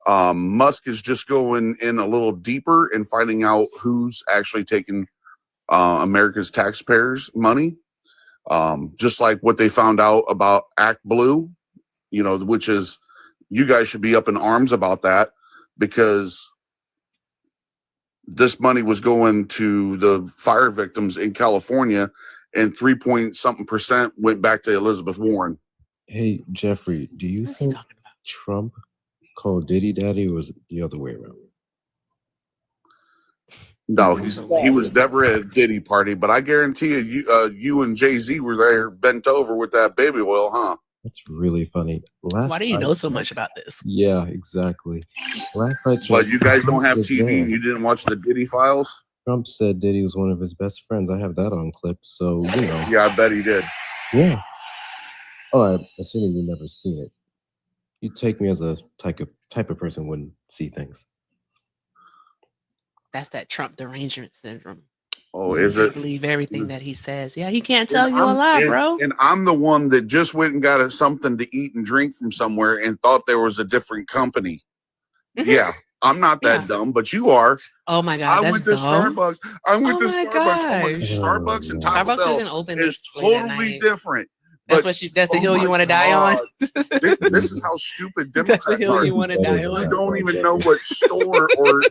Musk is just going in a little deeper and finding out who's actually taking America's taxpayers' money. Just like what they found out about Act Blue, which is, you guys should be up in arms about that, because this money was going to the fire victims in California, and 3 point something% went back to Elizabeth Warren. Hey, Jeffrey, do you think Trump called Diddy Daddy, or was it the other way around? No, he was never at a Diddy party, but I guarantee you and Jay-Z were there bent over with that baby oil, huh? That's really funny. Why do you know so much about this? Yeah, exactly. Last night, but you guys don't have TV and you didn't watch the Diddy files? Trump said Diddy was one of his best friends. I have that on clip, so Yeah, I bet he did. Yeah. Oh, I'm assuming you've never seen it. You take me as a type of person who wouldn't see things. That's that Trump derangement syndrome. Oh, is it? Believe everything that he says. Yeah, he can't tell you a lie, bro. And I'm the one that just went and got something to eat and drink from somewhere and thought there was a different company. Yeah, I'm not that dumb, but you are. Oh my God, I went to Starbucks. I went to Starbucks. Gosh. Starbucks and Taco Starbucks Bell isn't open is totally different. That's the hill you want to die on. This is how stupid Democrats That's the hill are. you want to die on. You don't even know what store or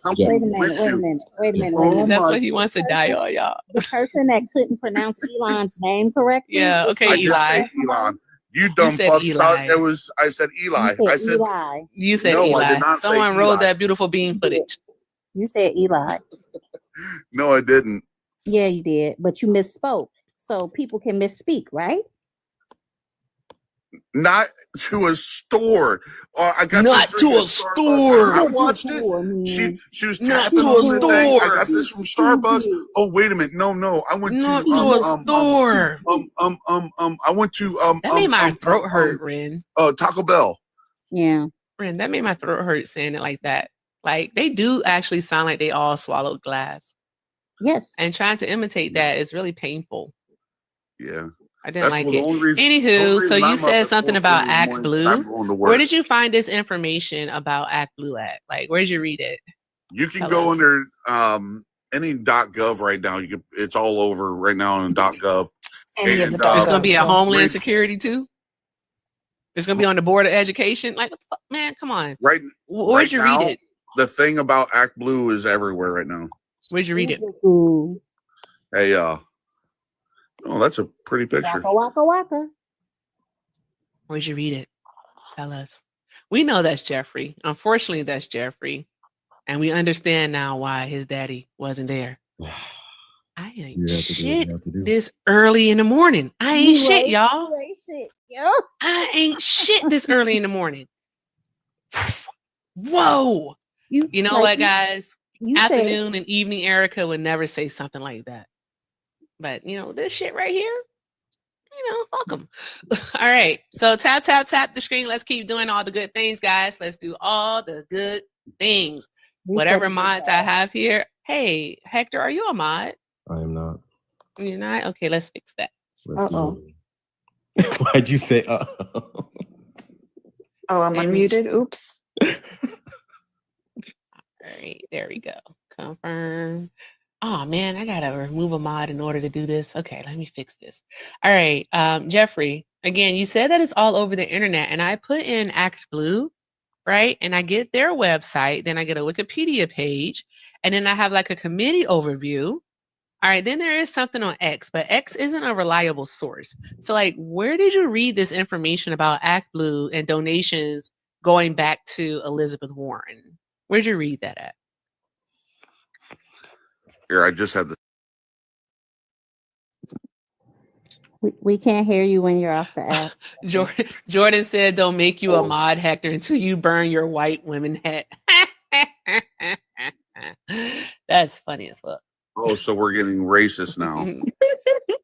company you went to. Wait a minute. That's what he wants to die on, y'all. The person that couldn't pronounce Elon's name correctly. Yeah, okay, I Eli. just said Elon. You dumb fuck. I said Eli. I said Eli. You said no, Eli. I did not Someone say rolled Eli. that beautiful bean footage. You said Eli. No, I didn't. Yeah, you did, but you misspoke. So people can misspeak, right? Not to a store. I got not this to drink a at Starbucks. store. I watched it. She was Not tapping to on a the store. thing. I got this from Starbucks. Oh, wait a minute. No. I went Not to to a store. I went to That made my throat hurt, Ren. Taco Bell. Yeah. Ren, that made my throat hurt saying it like that. Like, they do actually sound like they all swallowed glass. Yes. And trying to imitate that is really painful. Yeah. I didn't like it. Anywho, so you said something about Act Blue. Where did you find this information about Act Blue at? Like, where did you read it? You can go under any .gov right now. It's all over right now on .gov. There's going to be a Homeland Security too. It's going to be on the Board of Education. Like, what the fuck, man, come on. Right. Where'd you read it? The thing about Act Blue is everywhere right now. Where'd you read it? Hey, oh, that's a pretty picture. Waka waka. Where'd you read it? Tell us. We know that's Jeffrey. Unfortunately, that's Jeffrey. And we understand now why his daddy wasn't there. I ain't shit this early in the morning. I ain't shit, y'all. I ain't shit this early in the morning. Whoa. You know what, guys? Afternoon and evening Erica would never say something like that. But, this shit right here, fuck them. All right. So tap the screen. Let's keep doing all the good things, guys. Let's do all the good things. Whatever mods I have here. Hey, Hector, are you a mod? I am not. You're not? Okay, let's fix that. Uh-oh. Why'd you say oh, I'm unmuted. Oops. All right, there we go. Confirm. Oh man, I gotta remove a mod in order to do this. Okay, let me fix this. All right, Jeffrey, again, you said that it's all over the internet, and I put in Act Blue, right? And I get their website, then I get a Wikipedia page, and then I have like a committee overview. All right, then there is something on X, but X isn't a reliable source. So like, where did you read this information about Act Blue and donations going back to Elizabeth Warren? Where'd you read that at? Here, I just had the. We can't hear you when you're off the app. Jordan said, "Don't make you a mod, Hector, until you burn your white women hat." That's funny as fuck. Oh, so we're getting racist now.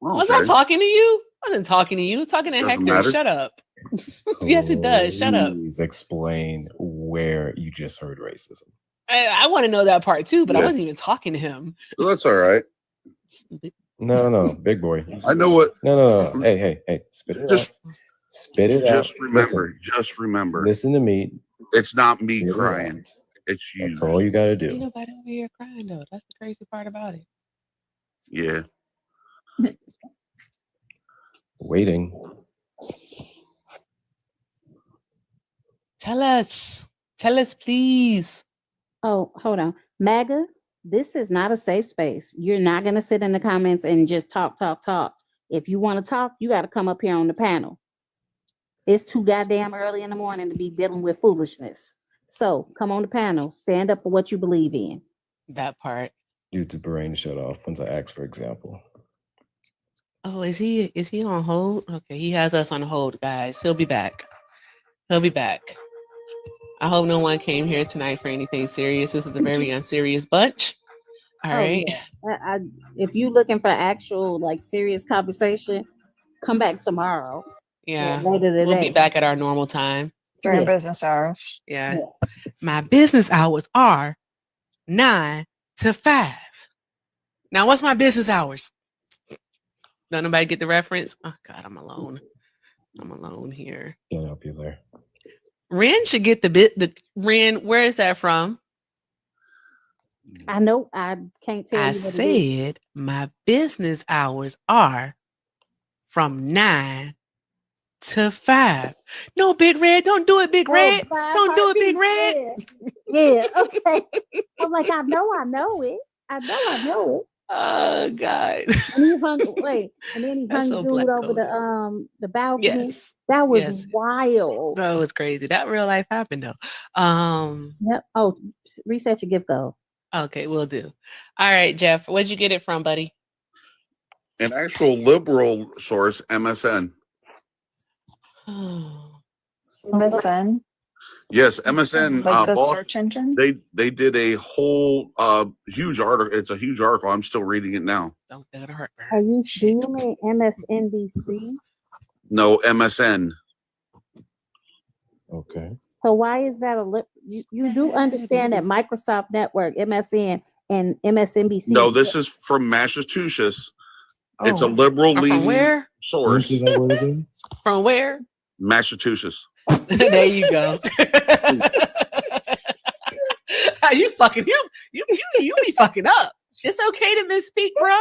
Was I talking to you? I wasn't talking to you. I was talking to Hector. Matter. Shut up. Yes, it does. Shut up. Please explain where you just heard racism. I want to know that part too, but I wasn't even talking to him. Well, that's all right. No, big boy. I know what. No. Hey, spit it out. Spit it out. Just remember. Listen to me. It's not me You're crying. right. It's you. That's all you gotta Ain't do. nobody over here crying though. That's the crazy part about it. Yeah. Waiting. Tell us, please. Oh, hold on. MAGA, this is not a safe space. You're not going to sit in the comments and just talk. If you want to talk, you got to come up here on the panel. It's too goddamn early in the morning to be dealing with foolishness. So come on the panel, stand up for what you believe in. That part. Due to brain shut off once I ask for example. Oh, is he on hold? Okay, he has us on hold, guys. He'll be back. I hope no one came here tonight for anything serious. This is a very unserious bunch. All right. Yeah. If you looking for actual like serious conversation, come back tomorrow. Yeah. Later today. We'll be back at our normal time. During Yeah. business hours. Yeah. My business hours are 9 to 5. Now, what's my business hours? Don't nobody get the reference? Oh God, I'm alone. Here. Can't help you there. Ren should get the Ren. Where is that from? I know I can't tell I you what it is. said my business hours are from 9 to 5. No, Big Red, don't do it, Big Red. Don't do it, Big Red. Yeah, okay. I'm like, I know it. Oh God. And he hung and then he That's hung so dude over black-coded. the balcony. Yes. That was Yes. wild. That was crazy. That real life happened though. Yep. Oh, reset your gift though. Okay, we'll do. All right, Jeff, where'd you get it from, buddy? An actual liberal source, MSN. MSN, Yes, MSN. like the Boss, search engine. they did a whole huge article. It's a huge article. I'm still reading it now. Don't let it hurt. Are you streaming MSNBC? No, MSN. Okay. So why is that you do understand that Microsoft Network, MSN, and MSNBC? No, this is from Massachusetts. It's a liberal From leaning where? source. Say that word again? From where? Massachusetts. There you go. You fucking you be fucking up. It's okay to misspeak, bro.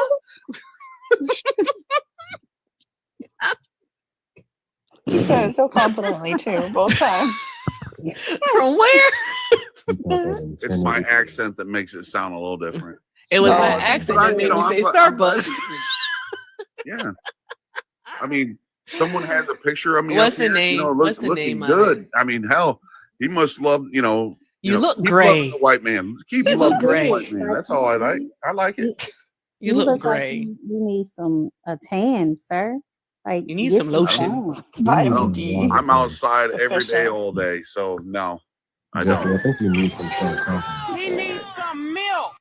He said it so confidently too, both times. From where? It's my accent that makes it sound a little different. It was No, my it's accent But that made me say I'm- Starbucks. Yeah. I mean, someone has a picture of me. What's up the here, name? You know, What's the looking name of good. it? I mean, hell, he must love. You You look keep gray. loving the white man. Keep You loving look the gray. white man. That's all I like. I like it. You look like gray. you need a tan, sir. Like You need get some lotion. tan. Vitamin D. I'm outside every day, Sufficient. all day. So no, I Jeffrey, don't. I think you need some self-confidence. We need some milk.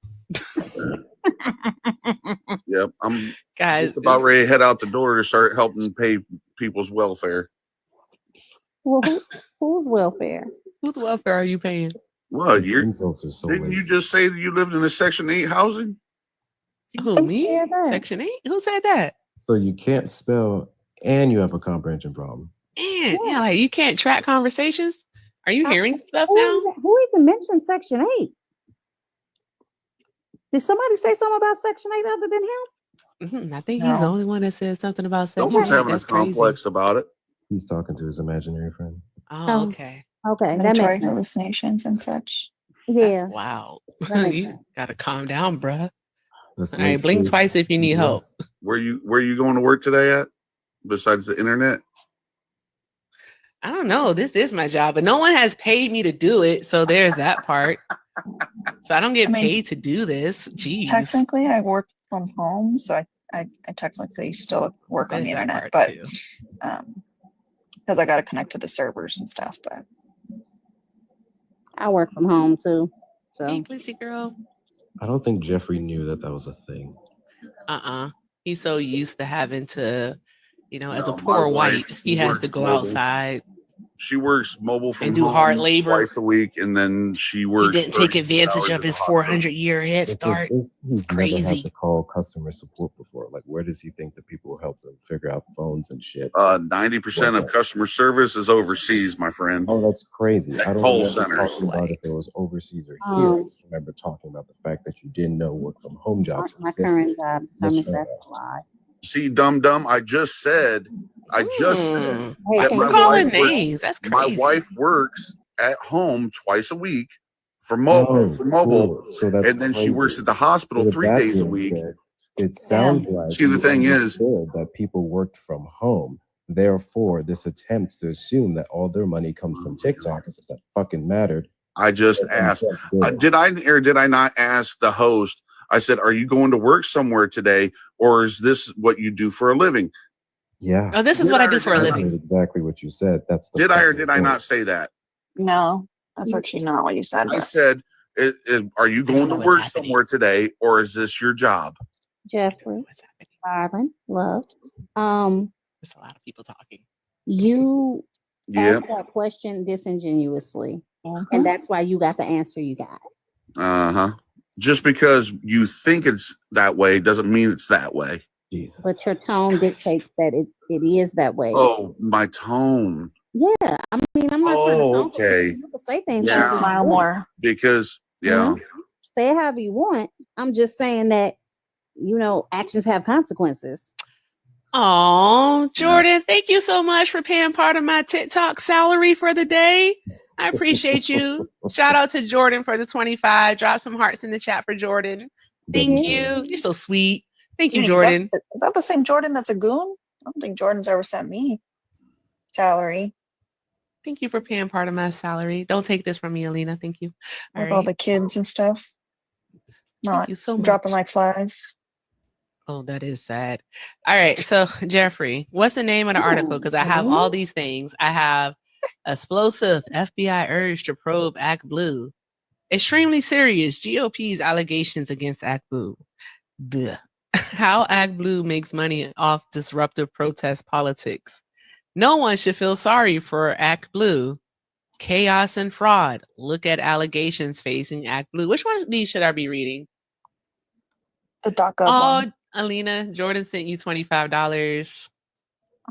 Yep, I'm Guys, just about ready to head out the door to start helping pay people's welfare. Well, whose welfare? whose welfare are you paying? What? These insults are so Didn't you lazy. just say that you lived in a Section 8 housing? Who, Who me? said that? Section 8? Who said that? So you can't spell and you have a comprehension problem. Man, yeah, like you can't track conversations. Are you hearing stuff now? Who even mentioned Section 8? Did somebody say something about Section 8 other than him? I think he's the No. only one that said something about Section Someone's 8. having a That's crazy. complex about it. He's talking to his imaginary friend. Oh, okay. Okay, that Auditory makes sense. hallucinations and such. Yeah. That's wild. that makes You sense. gotta calm down, bruh. Let's All right, make blink stage twice if you need help. BS. Where you going to work today at? Besides the internet? I don't know. This is my job, but no one has paid me to do it. So there's that part. So I don't get I mean, paid to do this. Jeez. Technically, I work from home, so I technically still work on There's the that internet, part but too. because I got to connect to the servers and stuff. But I work from home too. Hey, So Glitchy girl. I don't think Jeffrey knew that was a thing. He's so used to having to, as a No, my poor white, wife he has works to go mobile. outside She works mobile from And do hard home labor. twice a week, and then she He works. didn't take 36 advantage hours of at the his hospital. 400-year head It's as start. if he's never had Crazy. to call customer support before. Like, where does he think that people will help him figure out phones and shit? 90% of customer service is overseas, my friend. Oh, that's crazy. I don't Call remember centers. talking about if it was overseas or here. I just remember talking about the fact that you didn't know work from home jobs My existed. current job determines that's a lie. See, dumb. I just said Hey, that can my We're you calling wife works- names. That's my crazy. wife works at home twice a week for Oh, mobile, cool. So that's and then she crazy. works at the hospital So with 3 that days a being week. said, it sounds like See, the you thing is- understood that people worked from home. Therefore, this attempt to assume that all their money comes from TikTok, as if that fucking mattered. I just asked, did I or did I not ask the host? I said, "Are you going to work somewhere today, or is this what you do for a living?" Yeah. Oh, this is what I do for a I living. heard exactly what you said. That's the Did I or fucking did I point. not say that? No, that's actually not what you said. I but- said, "Are you going know to what's work happening. somewhere today, or is this your job?" Jeffrey, What's happening? Darling, love. There's a lot of people talking. You Yeah. asked that question disingenuously, Mhm. and that's why you got the answer you got. Just because you think it's that way doesn't mean it's that way. Jesus. But your tone dictates that it is that way. Oh, my tone. Yeah, I mean, I'm not trying to Oh, sound okay. you can say things. Yeah. however you Smile want. more. Because yeah, Say it however you want. I'm just saying that, actions have consequences. Oh, Jordan, thank you so much for paying part of my TikTok salary for the day. I appreciate you. Shout out to Jordan for the 25. Drop some hearts in the chat for Jordan. Thank you. You're so sweet. Thank you, Is Jordan. that the same Jordan that's a goon? I don't think Jordan's ever sent me salary Thank you for paying part of my salary. Don't take this from me, Alina. Thank you. All with all right. the kids and stuff. Thank Not you so much. dropping like flies. Oh, that is sad. All right. So, Jeffrey, what's the name of the article? Because I have all these things. I have explosive FBI urge to probe Act Blue. Extremely serious GOP's allegations against Act Blue. Blech. How Act Blue makes money off disruptive protest politics. No one should feel sorry for Act Blue. Chaos and fraud. Look at allegations facing Act Blue. Which one of these should I be reading? The DACA Oh, one. Alina, Jordan sent you $25.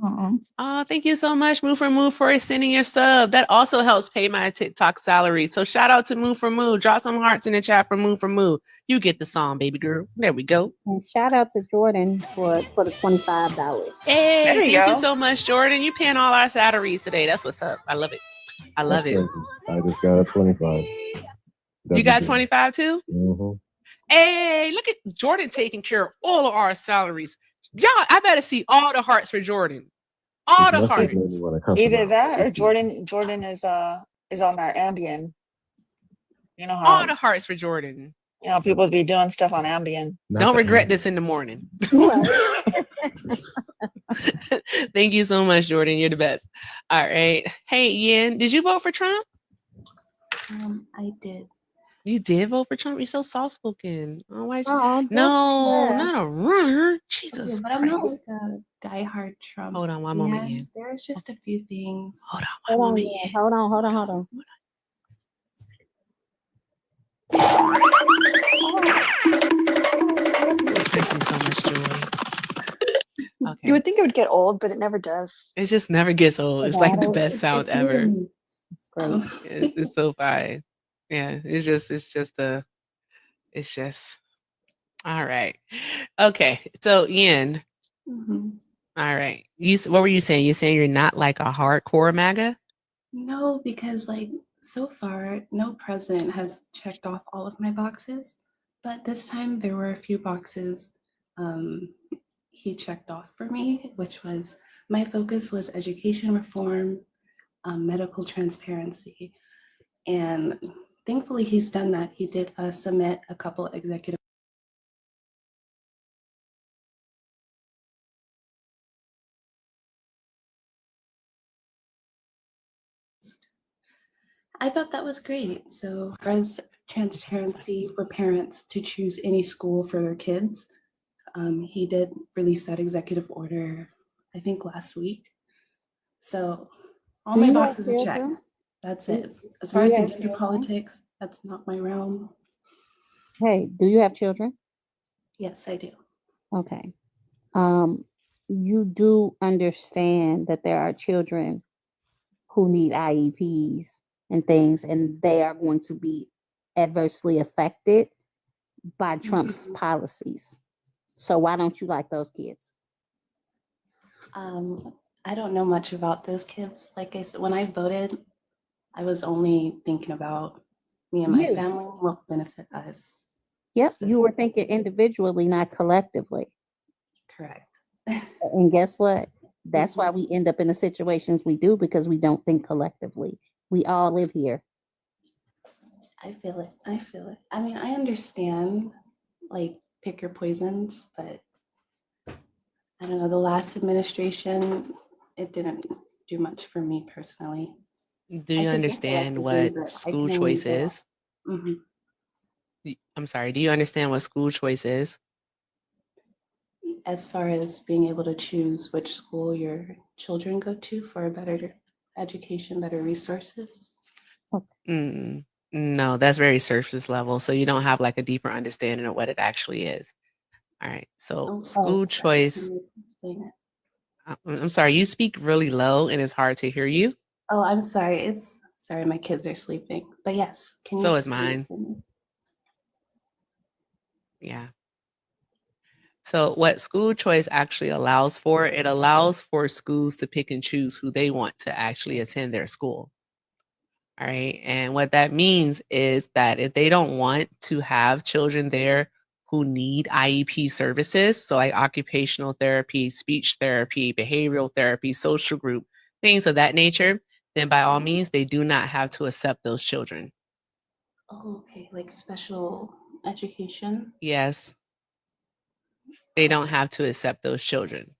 Uh-uh. Oh, thank you so much, Move for Move, for sending your sub. That also helps pay my TikTok salary. So shout out to Move for Move. Drop some hearts in the chat for Move for Move. You get the song, baby girl. There we go. And shout out to Jordan for the $25. Hey, There you thank you go. so much, Jordan. You paying all our salaries today. That's what's up. I love it. I love That's it. crazy. I just got a 25. You got 25 too? Mm-hmm. Hey, look at Jordan taking care of all of our salaries. Y'all, I better see all the hearts for Jordan. All the hearts. Either that or Jordan is on that Ambien. You know All how the hearts for Jordan. people be doing stuff on Ambien. Don't regret this in the morning. Thank you so much, Jordan. You're the best. All right. Hey, Yin, did you vote for Trump? I did. You did vote for Trump? You're so soft spoken. Oh, why? Oh, No, yeah. not a runner. Okay, Jesus but I'm not Christ. like a diehard Trump. Hold on one moment, fan. Yin. There's just a few things. Hold on Hold one on, moment, yeah. Yin. Hold on. This brings me so much joy. You Okay. would think it would get old, but it never does. It just never gets old. It's like the Battle. best sound It's new to ever. me. It's great. It's so fine. Yeah, it's just all right. Okay, so Yin, Mhm. all right. What were you saying? You saying you're not like a hardcore MAGA? No, because so far, no president has checked off all of my boxes. But this time there were a few boxes he checked off for me, which was my focus was education reform, medical transparency. And thankfully he's done that. He did submit a couple executive. I thought that was great. So as transparency for parents to choose any school for their kids, he did release that executive order, I think last week. So All Do my you have boxes are checked. children? That's Do- it. As do far you as the have gender children? politics, that's not my realm. Hey, do you have children? Yes, I do. Okay. You do understand that there are children who need IEPs and things, and they are going to be adversely affected by Trump's Mhm. policies. So why don't you like those kids? I don't know much about those kids. Like I said, when I voted, I was only thinking about me and my You. family will benefit us. Yep, you were specifically. thinking individually, not collectively. Correct. And guess what? That's why we end up in the situations we do, because we don't think collectively. We all live here. I feel it. I feel it. I mean, I understand, like, pick your poisons, but I don't know. The last administration, it didn't do much for me personally. Do you understand what school choice is? Mhm. I'm sorry, do you understand what school choice is? As far as being able to choose which school your children go to for a better education, better resources. Mm, no, that's very surface level. So you don't have like a deeper understanding of what it actually is. All right. So Oh, school choice. can you explain it? I'm sorry, you speak really low and it's hard to hear you. Oh, I'm sorry. Sorry, my kids are sleeping. But yes, can you So is explain it mine. for me? Yeah. So what school choice actually allows for, it allows for schools to pick and choose who they want to actually attend their school. All right. And what that means is that if they don't want to have children there who need IEP services, so like occupational therapy, speech therapy, behavioral therapy, social group, things of that nature, then by all means, they do not have to accept those children. Oh, okay, like special education. Yes, they don't have to accept those children.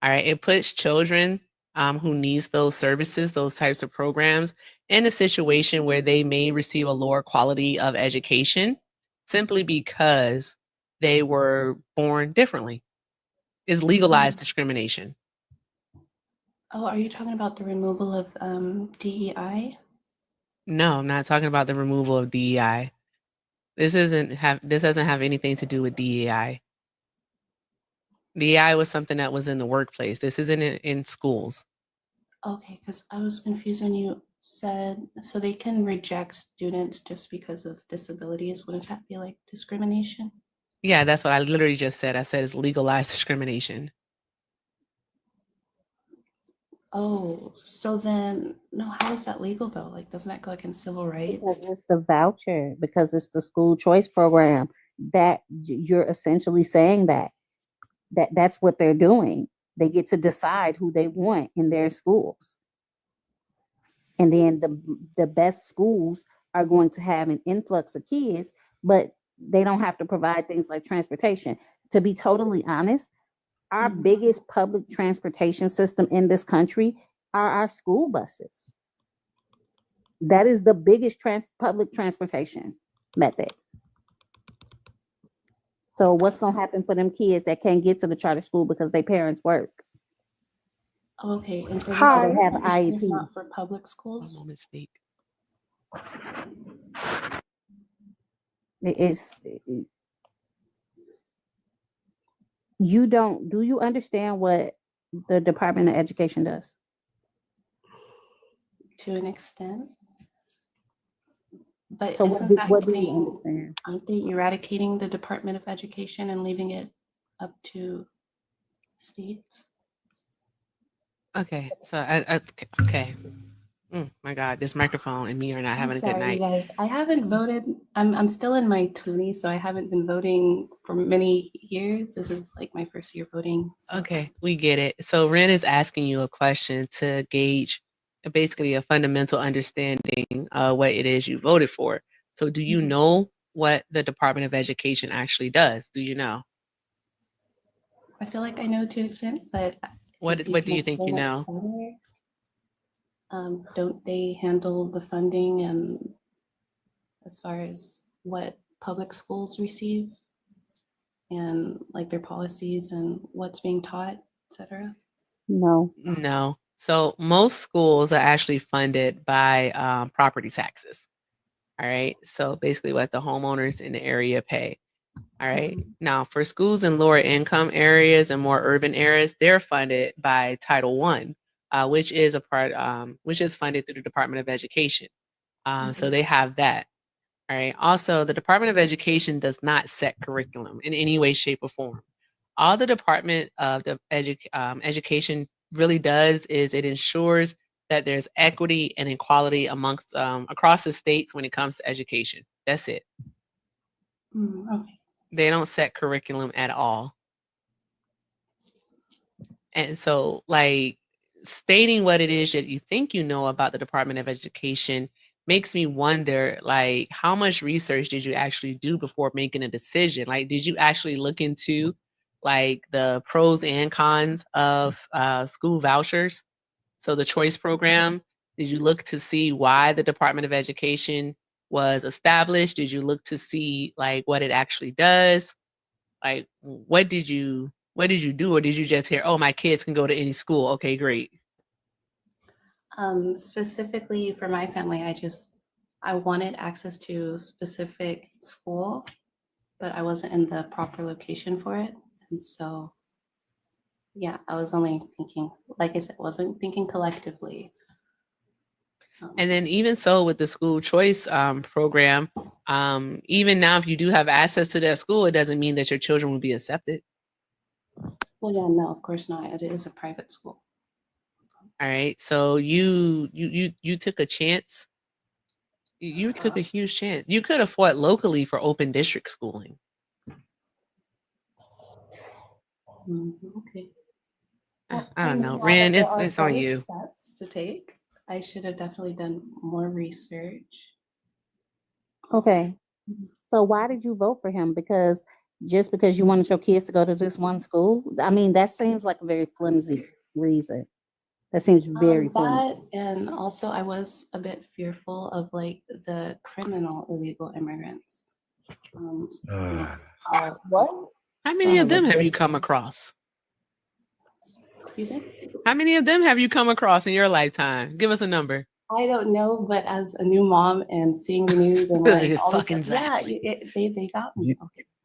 All right. It puts children who needs those services, those types of programs, in a situation where they may receive a lower quality of education simply because they were born differently. Is legalized discrimination. Oh, are you talking about the removal of DEI? No, I'm not talking about the removal of DEI. This doesn't have anything to do with DEI. DEI was something that was in the workplace. This isn't in schools. Okay, because I was confused when you said so they can reject students just because of disabilities. Wouldn't that be like discrimination? Yeah, that's what I literally just said. I said it's legalized discrimination. Oh, so then no, how is that legal though? Like, doesn't that go against civil rights? Because it's the voucher, because it's the school choice program, that you're essentially saying that's what they're doing. They get to decide who they want in their schools. And then the best schools are going to have an influx of kids, but they don't have to provide things like transportation. To be totally honest, our Mhm. biggest public transportation system in this country are our school buses. That is the biggest public transportation method. So what's going to happen for them kids that can't get to the charter school because their parents work? Okay, and so this Hi. They have information is IEP. not for public One schools. mistake. It's you don't do you understand what the Department of Education does? To an extent. But So isn't that what do you getting, understand? aren't they eradicating the Department of Education and leaving it up to states? Okay, so okay. My God, this microphone and me are not I'm having a good sorry, you night. guys. I haven't voted. I'm still in my 20s, so I haven't been voting for many years. This is like my first year voting. So. Okay, we get it. So Ren is asking you a question to gauge basically a fundamental understanding of what it is you voted for. So do you Mhm. know what the Department of Education actually does? Do you know? I feel like I know to an extent, but What if what do can you think you explain it know? better. Don't they handle the funding and as far as what public schools receive and like their policies and what's being taught, etc.? No. No. So most schools are actually funded by property taxes. All right. So basically what the homeowners in the area pay. All right. Now for schools in lower income areas and more urban areas, they're funded by Title I, which is which is funded through the Department of Education. So they have that. All right. Also, the Department of Education does not set curriculum in any way, shape, or form. All the Department of the Education really does is it ensures that there's equity and equality amongst across the states when it comes to education. That's it. Okay. They don't set curriculum at all. And so, like, stating what it is that you think you know about the Department of Education makes me wonder, like, how much research did you actually do before making a decision? Like, did you actually look into, like, the pros and cons of school vouchers? So the choice program, did you look to see why the Department of Education was established? Did you look to see, like, what it actually does? Like, what did you do? Or did you just hear, oh, my kids can go to any school? Okay, great. Specifically for my family, I wanted access to specific school, but I wasn't in the proper location for it. And so, yeah, I was only thinking, like I said, wasn't thinking collectively. And then even so with the school choice program, even now, if you do have access to that school, it doesn't mean that your children will be accepted. Well, yeah, no, of course not. It is a private school. All right. So you took a chance. You took a huge chance. You could have fought locally for open district schooling. Okay. I don't know. Now Ren, that there are it's on better you. Steps to take. I should have definitely done more research. Okay. So why did you vote for him? Because just because you wanted your kids to go to this one school? I mean, that seems like a very flimsy reason. That seems very flimsy. That, and also I was a bit fearful of like the criminal illegal immigrants. What? How many of them have you come across? Excuse me? How many of them have you come across in your lifetime? Give us a number. I don't know, but as a new mom and seeing the news and like all Fucking this, yeah, exactly. they got me.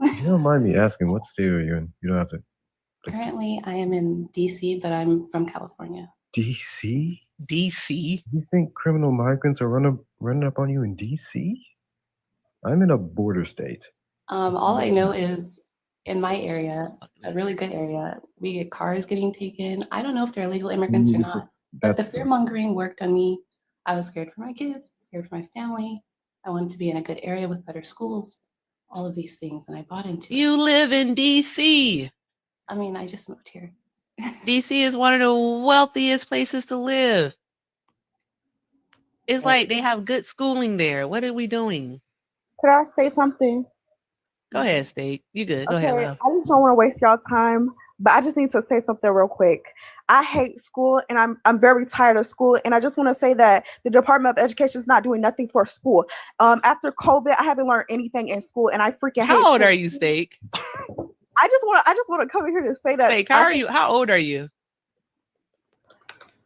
You don't mind me asking, what state are you in? You don't have to. Currently, I am in DC, but I'm from California. DC? DC? You think criminal migrants are running up on you in DC? I'm in a border state. All I know is in my area, a really good area, we get cars getting taken. I don't know if they're illegal immigrants or not, but the fear mongering worked on me. I was scared for my kids, scared for my family. I wanted to be in a good area with better schools, all of these things, and I bought into it. You live in DC. I mean, I just moved here. DC is one of the wealthiest places to live. It's like they have good schooling there. What are we doing? Could I say something? Go ahead, State. You good. Go ahead, love. I just don't want to waste y'all time, but I just need to say something real quick. I hate school and I'm very tired of school. And I just want to say that the Department of Education is not doing nothing for school. After COVID, I haven't learned anything in school and I freaking hate How old are you, Steak? I just want to come in here to say that. Steak, how old are you?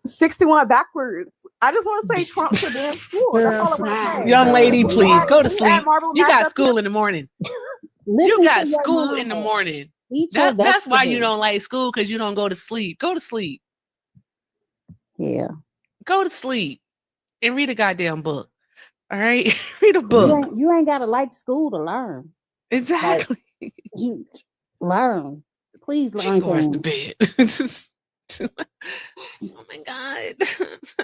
61 backwards. I just want to say Trump to damn school. That's all I want to say. Young lady, please go to We sleep. had Marble You Match got up school here. in the morning. Listen You to got your school in the mama. morning. Eat your That's why you vegetables. don't like school, because you don't go to sleep. Go to sleep. Yeah. Go to sleep and read a goddamn book. All right? Read a book. You ain't gotta like school to learn. Exactly. You learn. Please She learn goes to things. bed. Oh my God.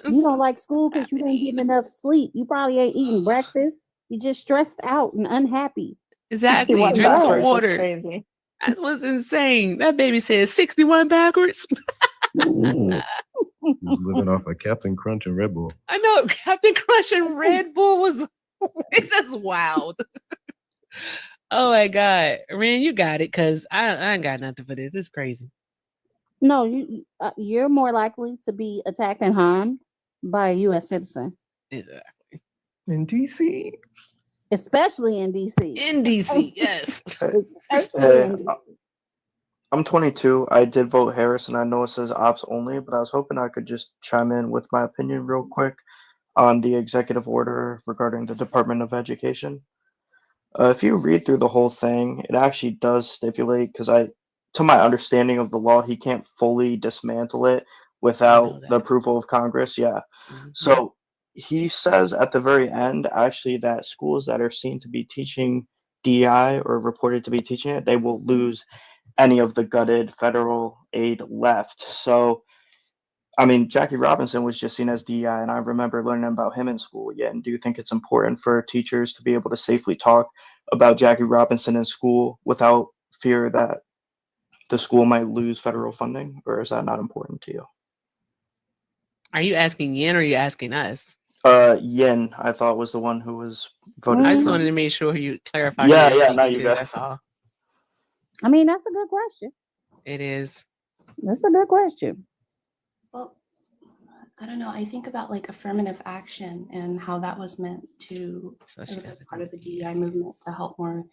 You don't like school because you didn't get enough sleep. You probably ain't eating breakfast. You're just stressed out and unhappy. Exactly. 61 Drink some backwards is water. crazy. That was insane. That baby said 61 backwards. He's living off of Captain Crunch and Red Bull. I know Captain Crunch and Red Bull was that's wild. Oh my God. Ren, you got it, because I ain't got nothing for this. It's crazy. No, you're more likely to be attacked and harmed by a U.S. citizen, Exactly. In DC? especially in D.C. In DC, yes. Especially Hey, in D.C. I'm 22. I did vote Harris, and I know it says ops only, but I was hoping I could just chime in with my opinion real quick on the executive order regarding the Department of Education. If you read through the whole thing, it actually does stipulate, to my understanding of the law, he can't fully dismantle it I without know the that. approval of Congress. Yeah. Mhm. So he says at the very end, actually, that schools that are seen to be teaching DEI or reported to be teaching it, they will lose any of the gutted federal aid left. So, I mean, Jackie Robinson was just seen as DEI, and I remember learning about him in school. Yeah, and do you think it's important for teachers to be able to safely talk about Jackie Robinson in school without fear that the school might lose federal funding, or is that not important to you? Are you asking Yin or are you asking us? Yin, I thought was the one who was I voted just for. wanted to make sure you clarify who Yeah, you're yeah, no, speaking you to. got. That's all. I mean, that's a good question. It is. That's a good question. Well, I don't know. I think about like affirmative action and how that was meant to, So it she was has a to part go. of the DEI movement to help more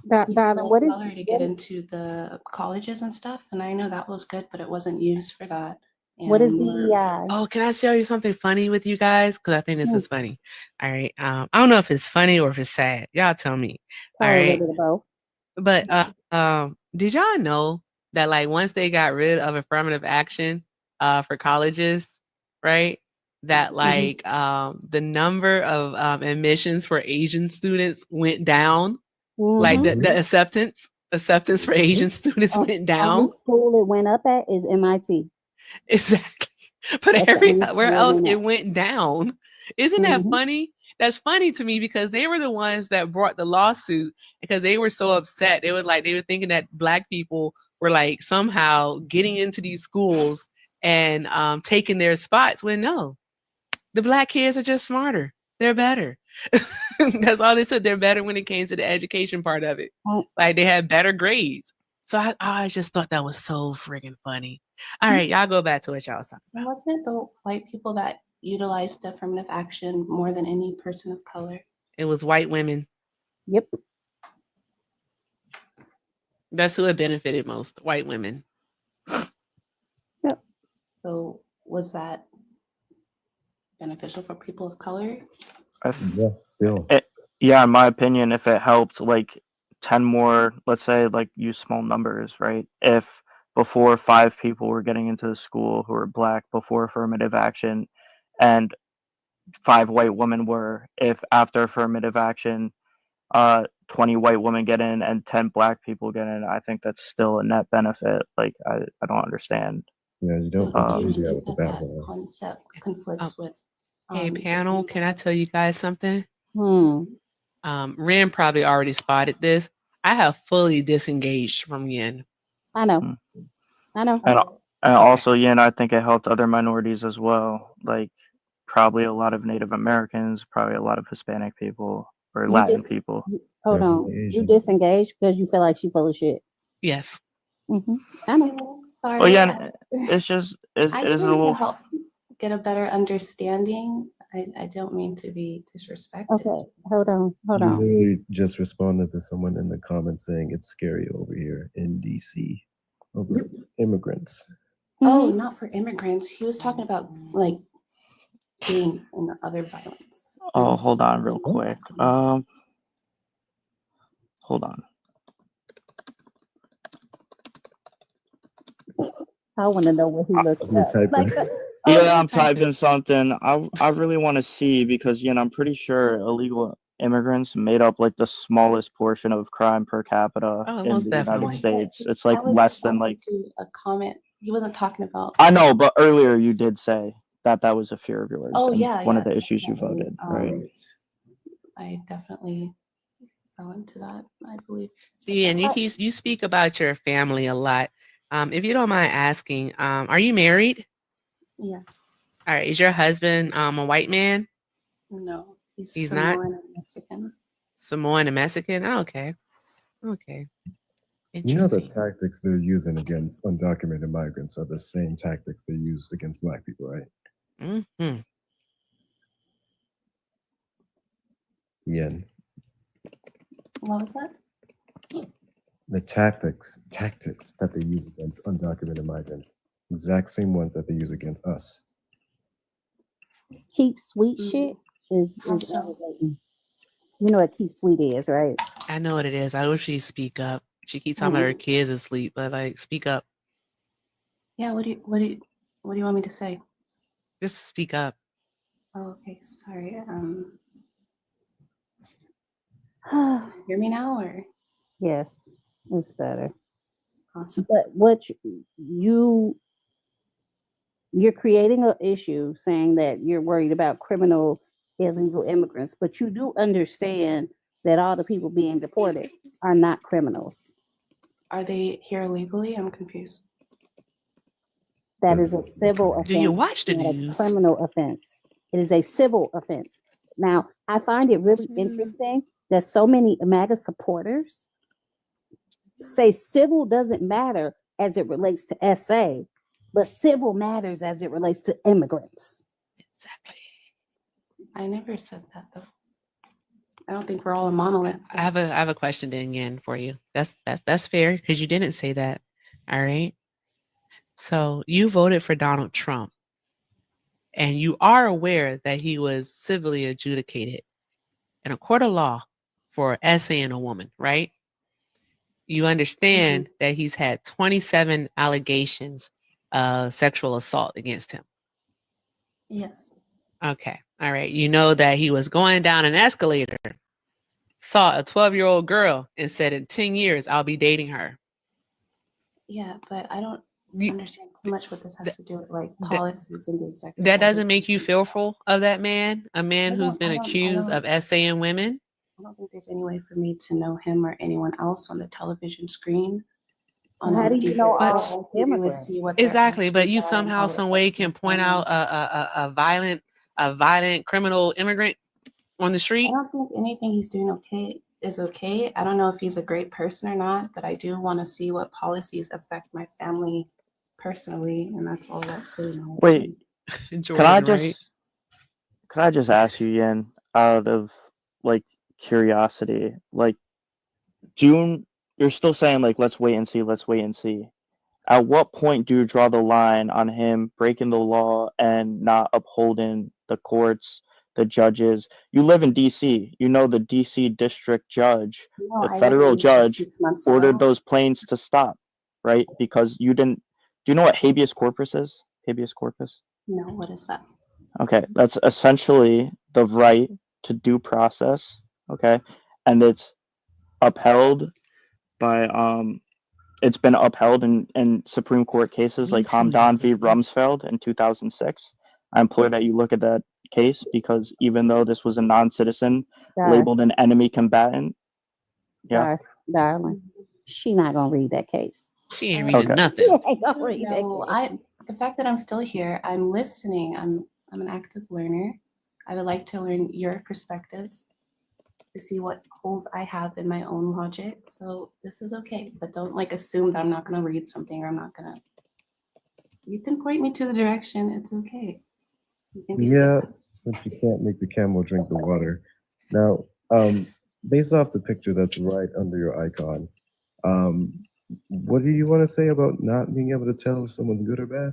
Darling, people what of is color to get into the colleges and stuff. And I know that was good, but it wasn't used for that. what is And we're- DEI? Oh, can I share you something funny with you guys? Because I think this Hmm. is funny. All right. I don't know if it's funny or if it's sad. Y'all tell me. All Probably a right. little bit of both. But did y'all know that like once they got rid of affirmative action for colleges, right? That like the number of admissions for Asian students went down. Like Mhm. the acceptance for Asian students went down. Only school it went up at is MIT. Exactly. But That's the only everywhere school else went it up. went down. Isn't that Mhm. funny? That's funny to me because they were the ones that brought the lawsuit because they were so upset. It was like they were thinking that black people were like somehow getting into these schools and taking their spots when no, the black kids are just smarter. They're better. That's all they said. They're better when it came to the education part of it. Oh. Like they had better grades. So I just thought that was so friggin' funny. All right, y'all go back to what y'all was talking and about. wasn't it the white people that utilized affirmative action more than any person of color? It was white women. Yep. That's who it benefited most. White women. So was that beneficial for people of color? Yeah, still. Yeah, in my opinion, if it helped like 10 more, let's say like use small numbers, right? If before 5 people were getting into the school who were black before affirmative action and 5 white women were, if after affirmative action 20 white women get in and 10 black people get in, I think that's still a net benefit. Like I don't understand. Yeah, you don't So do you completely think out with the that background. concept conflicts with? Hey, panel, giving can I the- tell you guys something? Hmm. Ren probably already spotted this. I have fully disengaged from Yin. I know. Hmm. I know. And Okay. also, yeah, and I think it helped other minorities as well. Like probably a lot of Native Americans, probably a lot of Hispanic people or You Latin just people. hold on. Definitely You Asian. disengaged because you feel like she full of shit. Yes. I know. Sorry. Well, yeah, it's just it's I a came little. to help get a better understanding. I don't mean to be disrespectful. Okay. Hold on. Hold You on. literally just responded to someone in the comments saying it's scary over here in DC over immigrants. Oh, Mhm. not for immigrants. He was talking about like gangs and other violence. Oh, hold on, real quick. Hold on. I want to know what he looked You up. typed Like, in. Yeah, I'm type typing it. something. I really want to see because I'm pretty sure illegal immigrants made up like the smallest portion of crime per capita Oh, in most the United definitely. States. It's I like was less than responding like. to a comment. He wasn't talking about. I know, but earlier you did say that that was a fear of yours Oh and yeah, one yeah, of the issues you definitely. voted, right? I definitely fell into that. I believe. See, and you speak about your family a lot. If you don't mind asking, are you married? Yes. All right. Is your husband a white man? No. He's not? Samoan and Mexican. Samoan and Mexican? Oh, okay. Okay. You know the Interesting. tactics they're using against undocumented migrants are the same tactics they use against black people, right? Mm-hmm. Yen. What was that? The tactics that they use against undocumented migrants, exact same ones that they use against us. Keep Sweet Mm. shit is Also- elevating. You know what Keep Sweet is, right? I know what it is. I wish she'd speak up. She keeps talking about her kids asleep, but like, speak up. Yeah, what do you want me to say? Just speak up. Oh, okay, sorry. Hear me now or Yes, it's better. awesome. But what you're creating an issue saying that you're worried about criminal illegal immigrants, but you do understand that all the people being deported are not criminals. Are they here illegally? I'm confused. That is a civil offense. Do you watch the not a news? criminal offense. It is a civil offense. Now, I find it really interesting that so many MAGA supporters say civil doesn't matter as it relates to SA, but civil matters as it relates to immigrants. Exactly. I never said that though. I don't think we're all a monolith. I have a question then again for you. That's fair because you didn't say that. All right. So you voted for Donald Trump, and you are aware that he was civilly adjudicated in a court of law for essaying a woman, right? You understand that he's had 27 allegations of sexual assault against him. Yes. Okay. All right. You know that he was going down an escalator, saw a 12-year-old girl, and said, in 10 years, I'll be dating her. Yeah, but I don't You- understand too much what this has to do with like that- policies and the executive. That order. doesn't make you fearful of that man, a man I who's don't- been I don't- I accused don't- of essaying women? I don't think there's any way for me to know him or anyone else on the television screen. And how do you know But- all immigrants? See what their Exactly, but actions you are and somehow, how it some way affects can their point family. out a violent criminal immigrant on the I street. don't think anything he's doing is okay. I don't know if he's a great person or not, but I do want to see what policies affect my family personally, and that's all that really matters. Wait, Jordan, can I just right? can I just ask you, Yin, out of like curiosity, like June, you're still saying like let's wait and see, let's wait and see. At what point do you draw the line on him breaking the law and not upholding the courts, the judges? You live in DC. You know the DC district judge, No, the I federal lived in DC judge 6 months ordered ago. those planes to stop, right? Because you didn't. Do you know what habeas corpus is? Habeas corpus? No, what is that? Okay, that's essentially the right to due process. Okay, and it's upheld by it's been upheld in Supreme Court cases like Me too, Hamdan v. Natalie. Rumsfeld in 2006. I implore that you look at that case because even though this was a non-citizen labeled an enemy combatant, yeah. Darling, she not gonna read that case. She ain't reading Okay. nothing. She ain't gonna read that No, case. the fact that I'm still here, I'm listening. I'm an active learner. I would like to learn your perspectives to see what holes I have in my own logic. So this is okay, but don't like assume that I'm not gonna read something or I'm not gonna. You can point me to the direction. It's okay. You can be Yeah, safe. but you can't make the camel drink the water. Now, based off the picture that's right under your icon, what do you want to say about not being able to tell if someone's good or bad?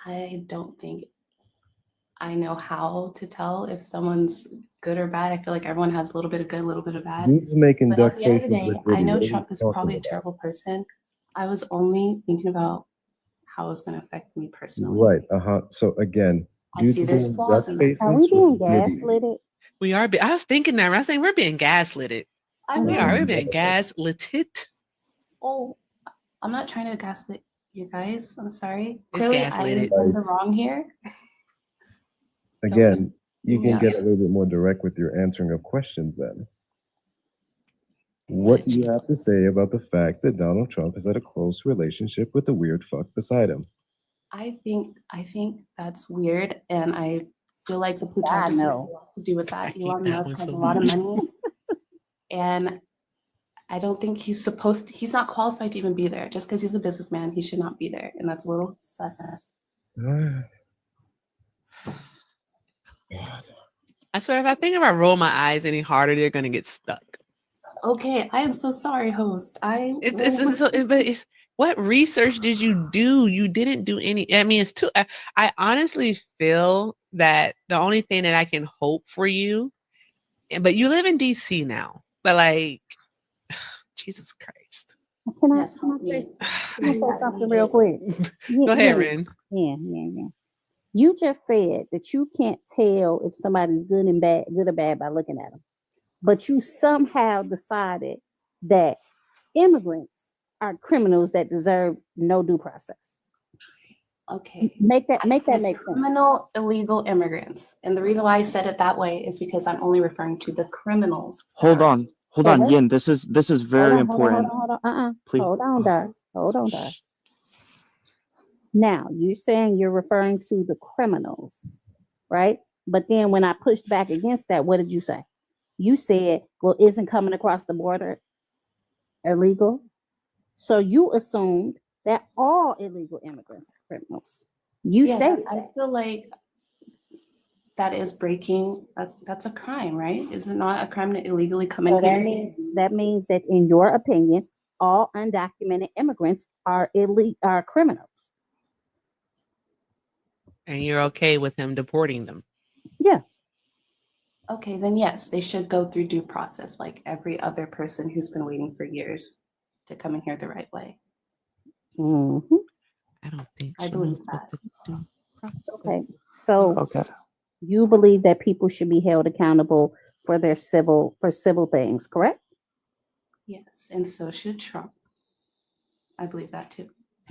I don't think I know how to tell if someone's good or bad. I feel like everyone has a little bit of good, a little bit of bad. Dudes making But duck at the end of the faces day, with I Diddy. know What are you Trump is talking probably a about? terrible person. I was only thinking about how it's going to affect me personally. Right. So again, I see dudes there's doing flaws duck in that. faces Are we being with Diddy. gaslit? We are. I was thinking that. I was saying we're being gaslit. I'm We not, are. We're being gaslit. oh, I'm not trying to gaslit you guys. I'm sorry. It's Clearly, gaslighted. I'm in the wrong here. Again, you can Yeah. get a little bit more direct with your answering of questions then. What do you have to say about the fact that Donald Trump has had a close relationship with the weird fuck beside him? I think that's weird, and I feel like the God, plutocracy has a no. lot to do with that. I think Elon that Musk was has so a lot of weird. money, and I don't think he's not qualified to even be there. Just because he's a businessman, he should not be there, and that's a little sus. I swear, if I roll my eyes any harder, they're gonna get stuck. Okay, I am so sorry, host. But it's what research did you do? You didn't do any. I mean, it's too. I honestly feel that the only thing that I can hope for you, but you live in DC now, but like, Jesus Christ. Can I, Yes, can I help say, me. can I say something real quick? Go ahead, Yeah, Ren. yeah. You just said that you can't tell if somebody's good or bad by looking at them. But you somehow decided that immigrants are criminals that deserve no due process. Okay. Make that I make said that make sense. criminal illegal immigrants. And the reason why I said it that way is because I'm only referring to the criminals. Hold on, hold So on, what? Yin. This is very important. Hold on. Please. Hold on, Dar. Hold on, Dar. Now, you're saying you're referring to the criminals, right? But then when I pushed back against that, what did you say? You said, well, isn't coming across the border illegal? So you assumed that all illegal immigrants are criminals. You Yeah, stated I that. feel like that is breaking. That's a crime, right? Is it not a crime to illegally come in So that here? means that in your opinion, all undocumented immigrants are criminals. And you're okay with him deporting them. Yeah. Okay, then yes, they should go through due process like every other person who's been waiting for years to come in here the right way. Mm-hmm. I don't think I she believe knows what that. to do. Okay. So Okay. you believe that people should be held accountable for their civil things, correct? Yes, and so should Trump. I believe that too.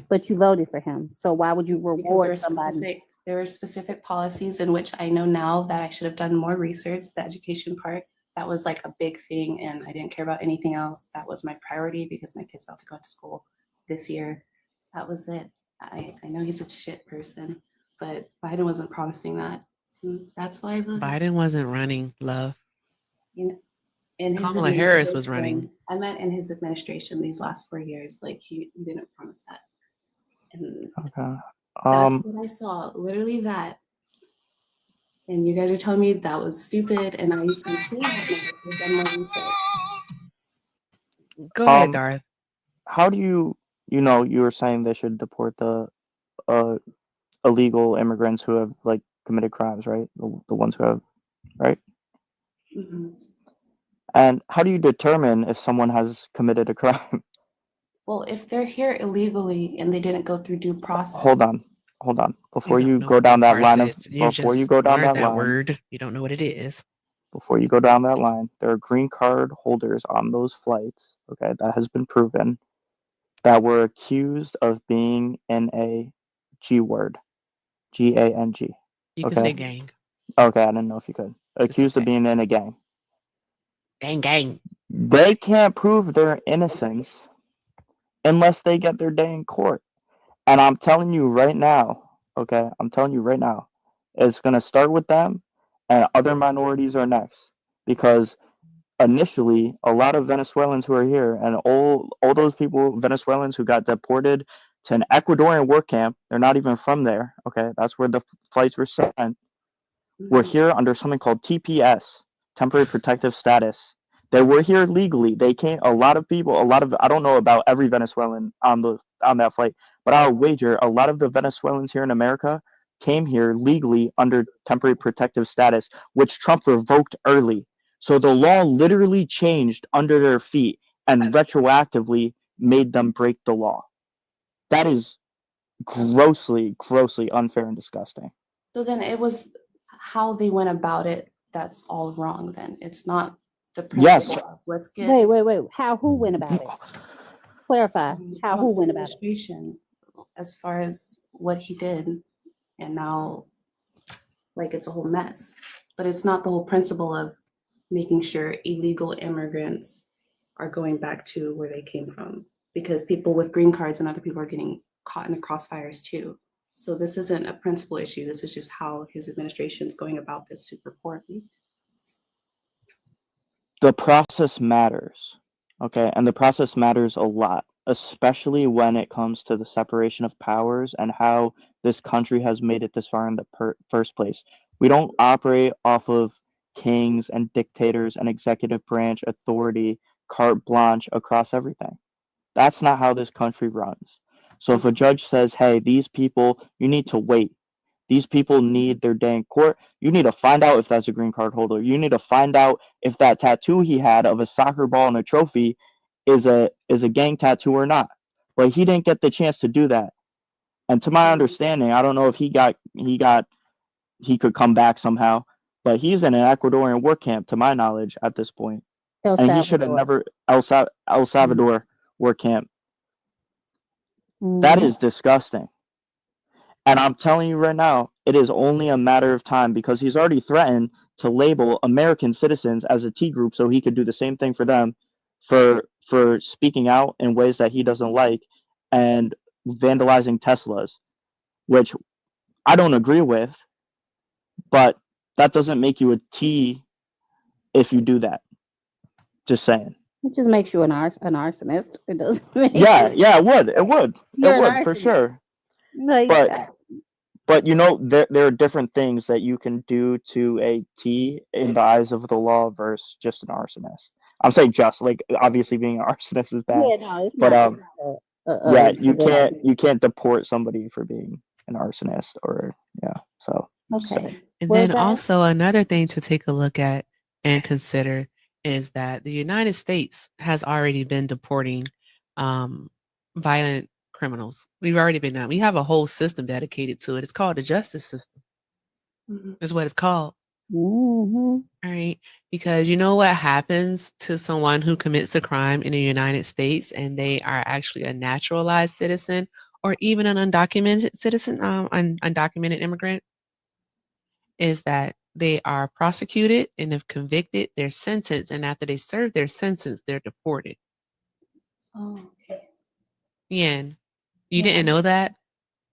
But you voted for him. So why would you reward somebody? There were specific policies in which I know now that I should have done more research. The education part, that was like a big thing, and I didn't care about anything else. That was my priority because my kid's about to go to school this year. That was it. I know he's a shit person, but Biden wasn't promising that. That's why I voted. Biden wasn't running, love. In his Kamala Harris was running. administration- I meant in his administration these last 4 years, like he didn't promise that. And Okay. that's what I saw, literally that. And you guys are telling me that was stupid, and I'm saying that I've done more research. Go ahead, Darth. How do you were saying they should deport the illegal immigrants who have like committed crimes, right? The ones who have, right? Mhm. And how do you determine if someone has committed a crime? Well, if they're here illegally and they didn't go through due process. Hold on. Before you don't know go what down that due line of process- you before you just go down learned that line, word. You don't know what it is. before you go down that line, there are green card holders on those flights, okay, that has been proven, that were accused of being in a G word, gang. You can Okay. say gang. Okay, I didn't know if you could. Accused of okay. being in a gang. Gang. They can't prove their innocence unless they get their day in court. And I'm telling you right now, okay, it's going to start with them, and other minorities are next. Because initially, a lot of Venezuelans who are here, and all those people, Venezuelans who got deported to an Ecuadorian work camp, they're not even from there, okay? That's where the flights were sent. We're here under something called TPS, temporary protective status. They were here legally. They came. I don't know about every Venezuelan on that flight, but I'll wager a lot of the Venezuelans here in America came here legally under temporary protective status, which Trump revoked early. So the law literally changed under their feet and retroactively made them break the law. That is grossly, grossly unfair and disgusting. So then it was how they went about it that's all wrong then. It's not the principle of let's get Wait. Who went about it? Clarify. How who Trump's went about it? administration as far as what he did, and now like it's a whole mess. But it's not the whole principle of making sure illegal immigrants are going back to where they came from, because people with green cards and other people are getting caught in the crossfires too. So this isn't a principal issue. This is just how his administration is going about this super poorly. The process matters, okay? And the process matters a lot, especially when it comes to the separation of powers and how this country has made it this far in the first place. We don't operate off of kings and dictators and executive branch authority carte blanche across everything. That's not how this country runs. So if a judge says, hey, these people, you need to wait. These people need their day in court. You need to find out if that's a green card holder. You need to find out if that tattoo he had of a soccer ball and a trophy is a gang tattoo or not. But he didn't get the chance to do that. And to my understanding, I don't know if he could come back somehow, but he's in an Ecuadorian work camp, to my knowledge, at this point. El And he should have Salvador. never El Salvador work camp. That Mhm. is disgusting. And I'm telling you right now, it is only a matter of time because he's already threatened to label American citizens as a T group so he could do the same thing for them for speaking out in ways that he doesn't like and vandalizing Teslas, which I don't agree with, but that doesn't make you a T if you do that. Just saying. It just makes you an arsonist. It doesn't make Yeah, you, yeah, it would. you're It an would for arsonist. sure. Like, But you know, there are different things that you can do to a T in the eyes of the law versus just an arsonist. I'm saying just like obviously being an arsonist is bad, yeah, no, it's but not. It's not yeah, yeah. you can't deport somebody for being an arsonist or yeah. So just saying. Okay. And Well, then guys, also another thing to take a look at and consider is that the United States has already been deporting violent criminals. We've already been done. We have a whole system dedicated to it. It's called the justice system. Mhm. Is what it's called. mhm. All right. Because you know what happens to someone who commits a crime in the United States and they are actually a naturalized citizen or even an undocumented citizen, undocumented immigrant, is that they are prosecuted and if convicted, they're sentenced. And after they serve their sentence, they're deported. Oh, okay. Ian, you Yeah. didn't know that?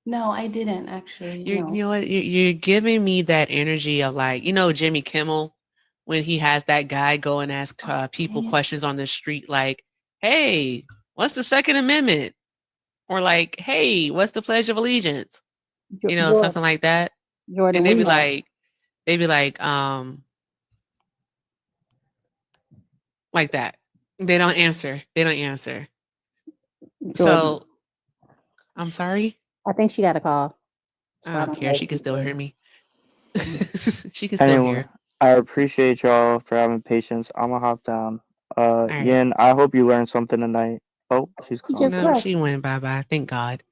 No, I didn't actually. You No. know what? You're giving me that energy of like, Jimmy Kimmel, when he has that guy go and ask people dang it. questions on the street, like, hey, what's the Second Amendment? Or like, hey, what's the Pledge of Allegiance? Jordan, Something like that. Jordan, And they'd we be know. like that. They don't answer. Jordan, So I'm sorry. I think she got a call. So I don't know care. if She can she's still there. hear me. She can still Anyway, hear. I appreciate y'all for having patience. I'm gonna hop down. right. Yin, I hope you learned something tonight. Oh, she's She gone. just No, left. she went bye-bye. Thank God.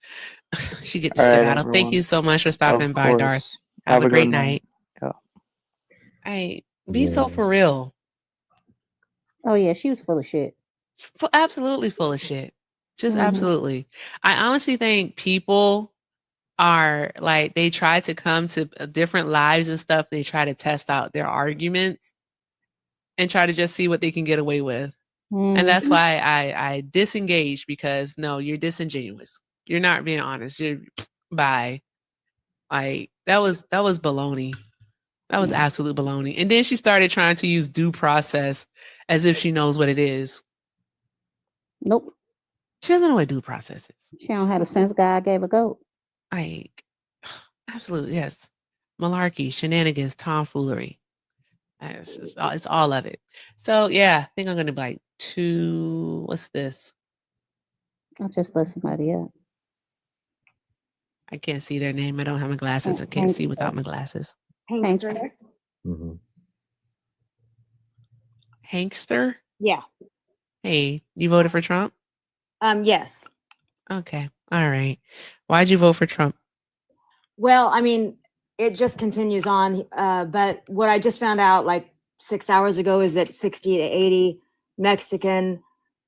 She gets All right, skedaddle. Thank everyone. you so much for Of stopping by, Darth. course. Have a good great night. Yeah. Hey, be so Yeah. for real. Oh yeah, she was full of shit. Absolutely full of shit. Just Mhm. absolutely. I honestly think people are like, they try to come to different lives and stuff. They try to test out their arguments and try to just see what they can get away with. And that's Mhm. why I disengage, because no, you're disingenuous. You're not being honest. You're bye. Like that was baloney. That was absolute baloney. And then she started trying to use due process as if she knows what it is. Nope. She doesn't know what due process is. She don't have the sense God gave a goat. Like, absolutely, yes. Malarkey, shenanigans, tomfoolery. It's all of it. So yeah, I think I'm gonna be like what's this? I'll just let somebody up. I can't see their name. I don't have my glasses. I can't see without my glasses. Hankster. hmm Hankster? Yeah. Hey, you voted for Trump? Yes. Okay. All right. Why'd you vote for Trump? Well, I mean, it just continues on. But what I just found out like 6 hours ago is that 60 to 80 Mexican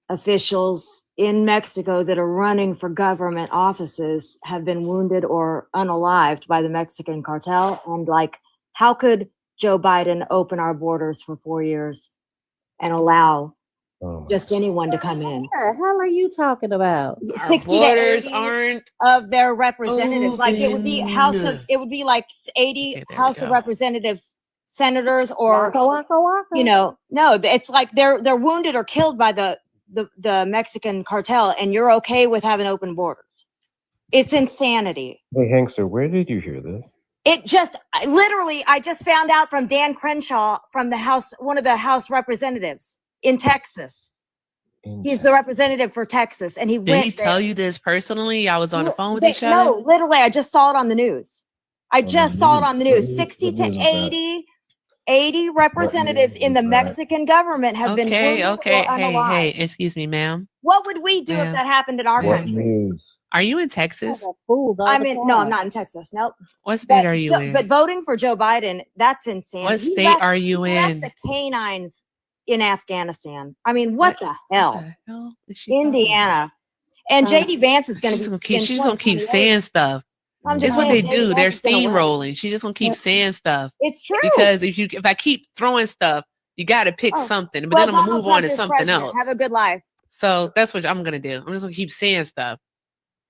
officials in Mexico that are running for government offices have been wounded or unalived by the Mexican cartel. And like, how could Joe Biden open our borders for 4 years and allow Oh my just anyone to come in? What the hell are you talking about? 60 to borders 80 aren't of their representatives. Like it would be open. it would be like 80 Okay, there we House of go. Representatives, senators, or Waka, waka. no, it's like they're wounded or killed by the Mexican cartel, and you're okay with having open borders. It's insanity. Hey, Hankster, where did you hear this? It just I just found out from Dan Crenshaw from the House, one of the House representatives in Texas. He's the representative for Texas, and he Did went he there. tell you this personally? I was on the phone with They- each other. No, literally, I just saw it on the news. I On the just saw it news? on the What news. news- 60 what to news is that? 80 representatives news in is the that? Mexican government have been Okay, wounded okay. or Hey, unalive. excuse me, ma'am. What would we do if Ma'am. that happened in our Ma'am. What country? news? Are you in Texas? Fools all I the mean, no, I'm time. not in Texas. Nope. What state are you But in? voting for Joe Biden, that's insane. What state are you he in? left the canines in Afghanistan. I mean, what the What hell? the hell is she talking about? Indiana. And JD Vance is going to She's be gonna keep. in She's gonna keep 2028. saying stuff. I'm It's just what saying, they JD do. They're Vance is gonna win. steamrolling. She's just gonna keep saying stuff It's true. because if I keep throwing stuff, you got to pick Oh, something. But well, then I'm gonna Donald move on Trump to is something president. else. Have a good life. So that's what I'm gonna do. I'm just gonna keep saying stuff.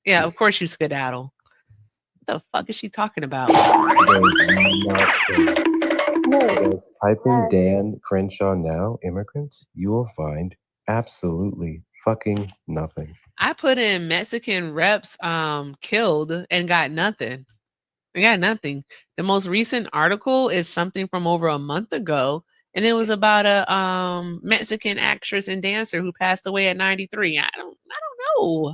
Yeah, of course you skedaddle. What the fuck is she talking about? Because type in Dan Crenshaw now, immigrants, you will find absolutely fucking nothing. I put in Mexican reps killed and got nothing. I got nothing. The most recent article is something from over a month ago, and it was about a Mexican actress and dancer who passed away at 93. I don't know.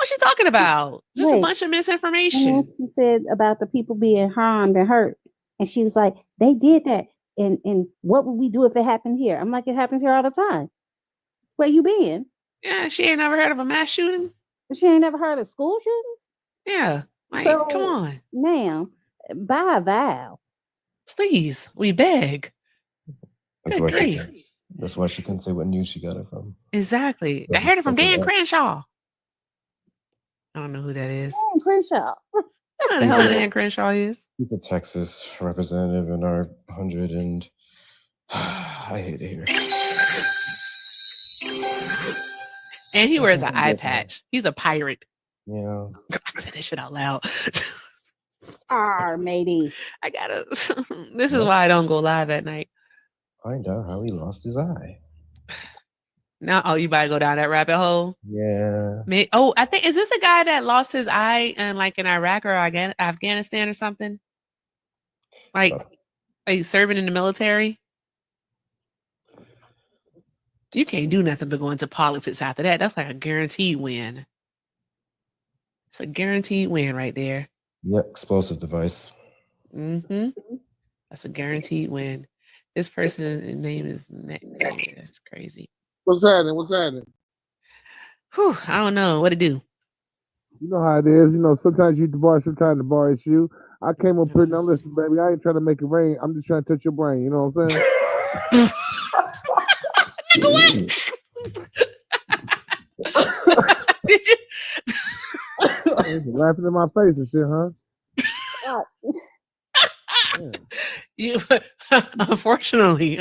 What's she talking about? Just a Wait. bunch of And misinformation. then she said about the people being harmed and hurt. And she was like, they did that. And what would we do if it happened here? I'm like, it happens here all the time. Where you been? Yeah, she ain't never heard of a mass shooting. She ain't never heard of school shootings? Yeah, like So, come on, ma'am, buy a vow. please, we beg. That's Good why she grief. can, that's why she couldn't say what news she got it from. Exactly. I Those heard it from fucking Dan X. Crenshaw. I don't know who that is. Dan Crenshaw. I don't know who the hell Dan Crenshaw is. He's a Texas representative in our 100 and I hate it here. And he wears an Okay, eye yes, ma'am. patch. He's a pirate. Yeah. I said that shit out loud. Matey. I gotta. This is why I don't go live at night. Find out how he lost his eye. Now, oh, you about to go down that rabbit hole? Yeah. Oh, I think is this a guy that lost his eye in like in Iraq or Afghanistan or something? Like serving in the military? You can't do nothing but go into politics after that. That's like a guaranteed win. It's a guaranteed win right there. Yep, explosive device. Mm-hmm. That's a guaranteed win. This person's name is that's crazy. What's happening? What's happening? Whew, I don't know what to do. You know how it is. You know, sometimes you the bar, sometimes the bar is you. I came up here, now listen, baby, I ain't trying to make it rain. I'm just trying to touch your brain. You know what I'm saying? Nigga, what? Did you? You're laughing in my face and shit, huh? You unfortunately,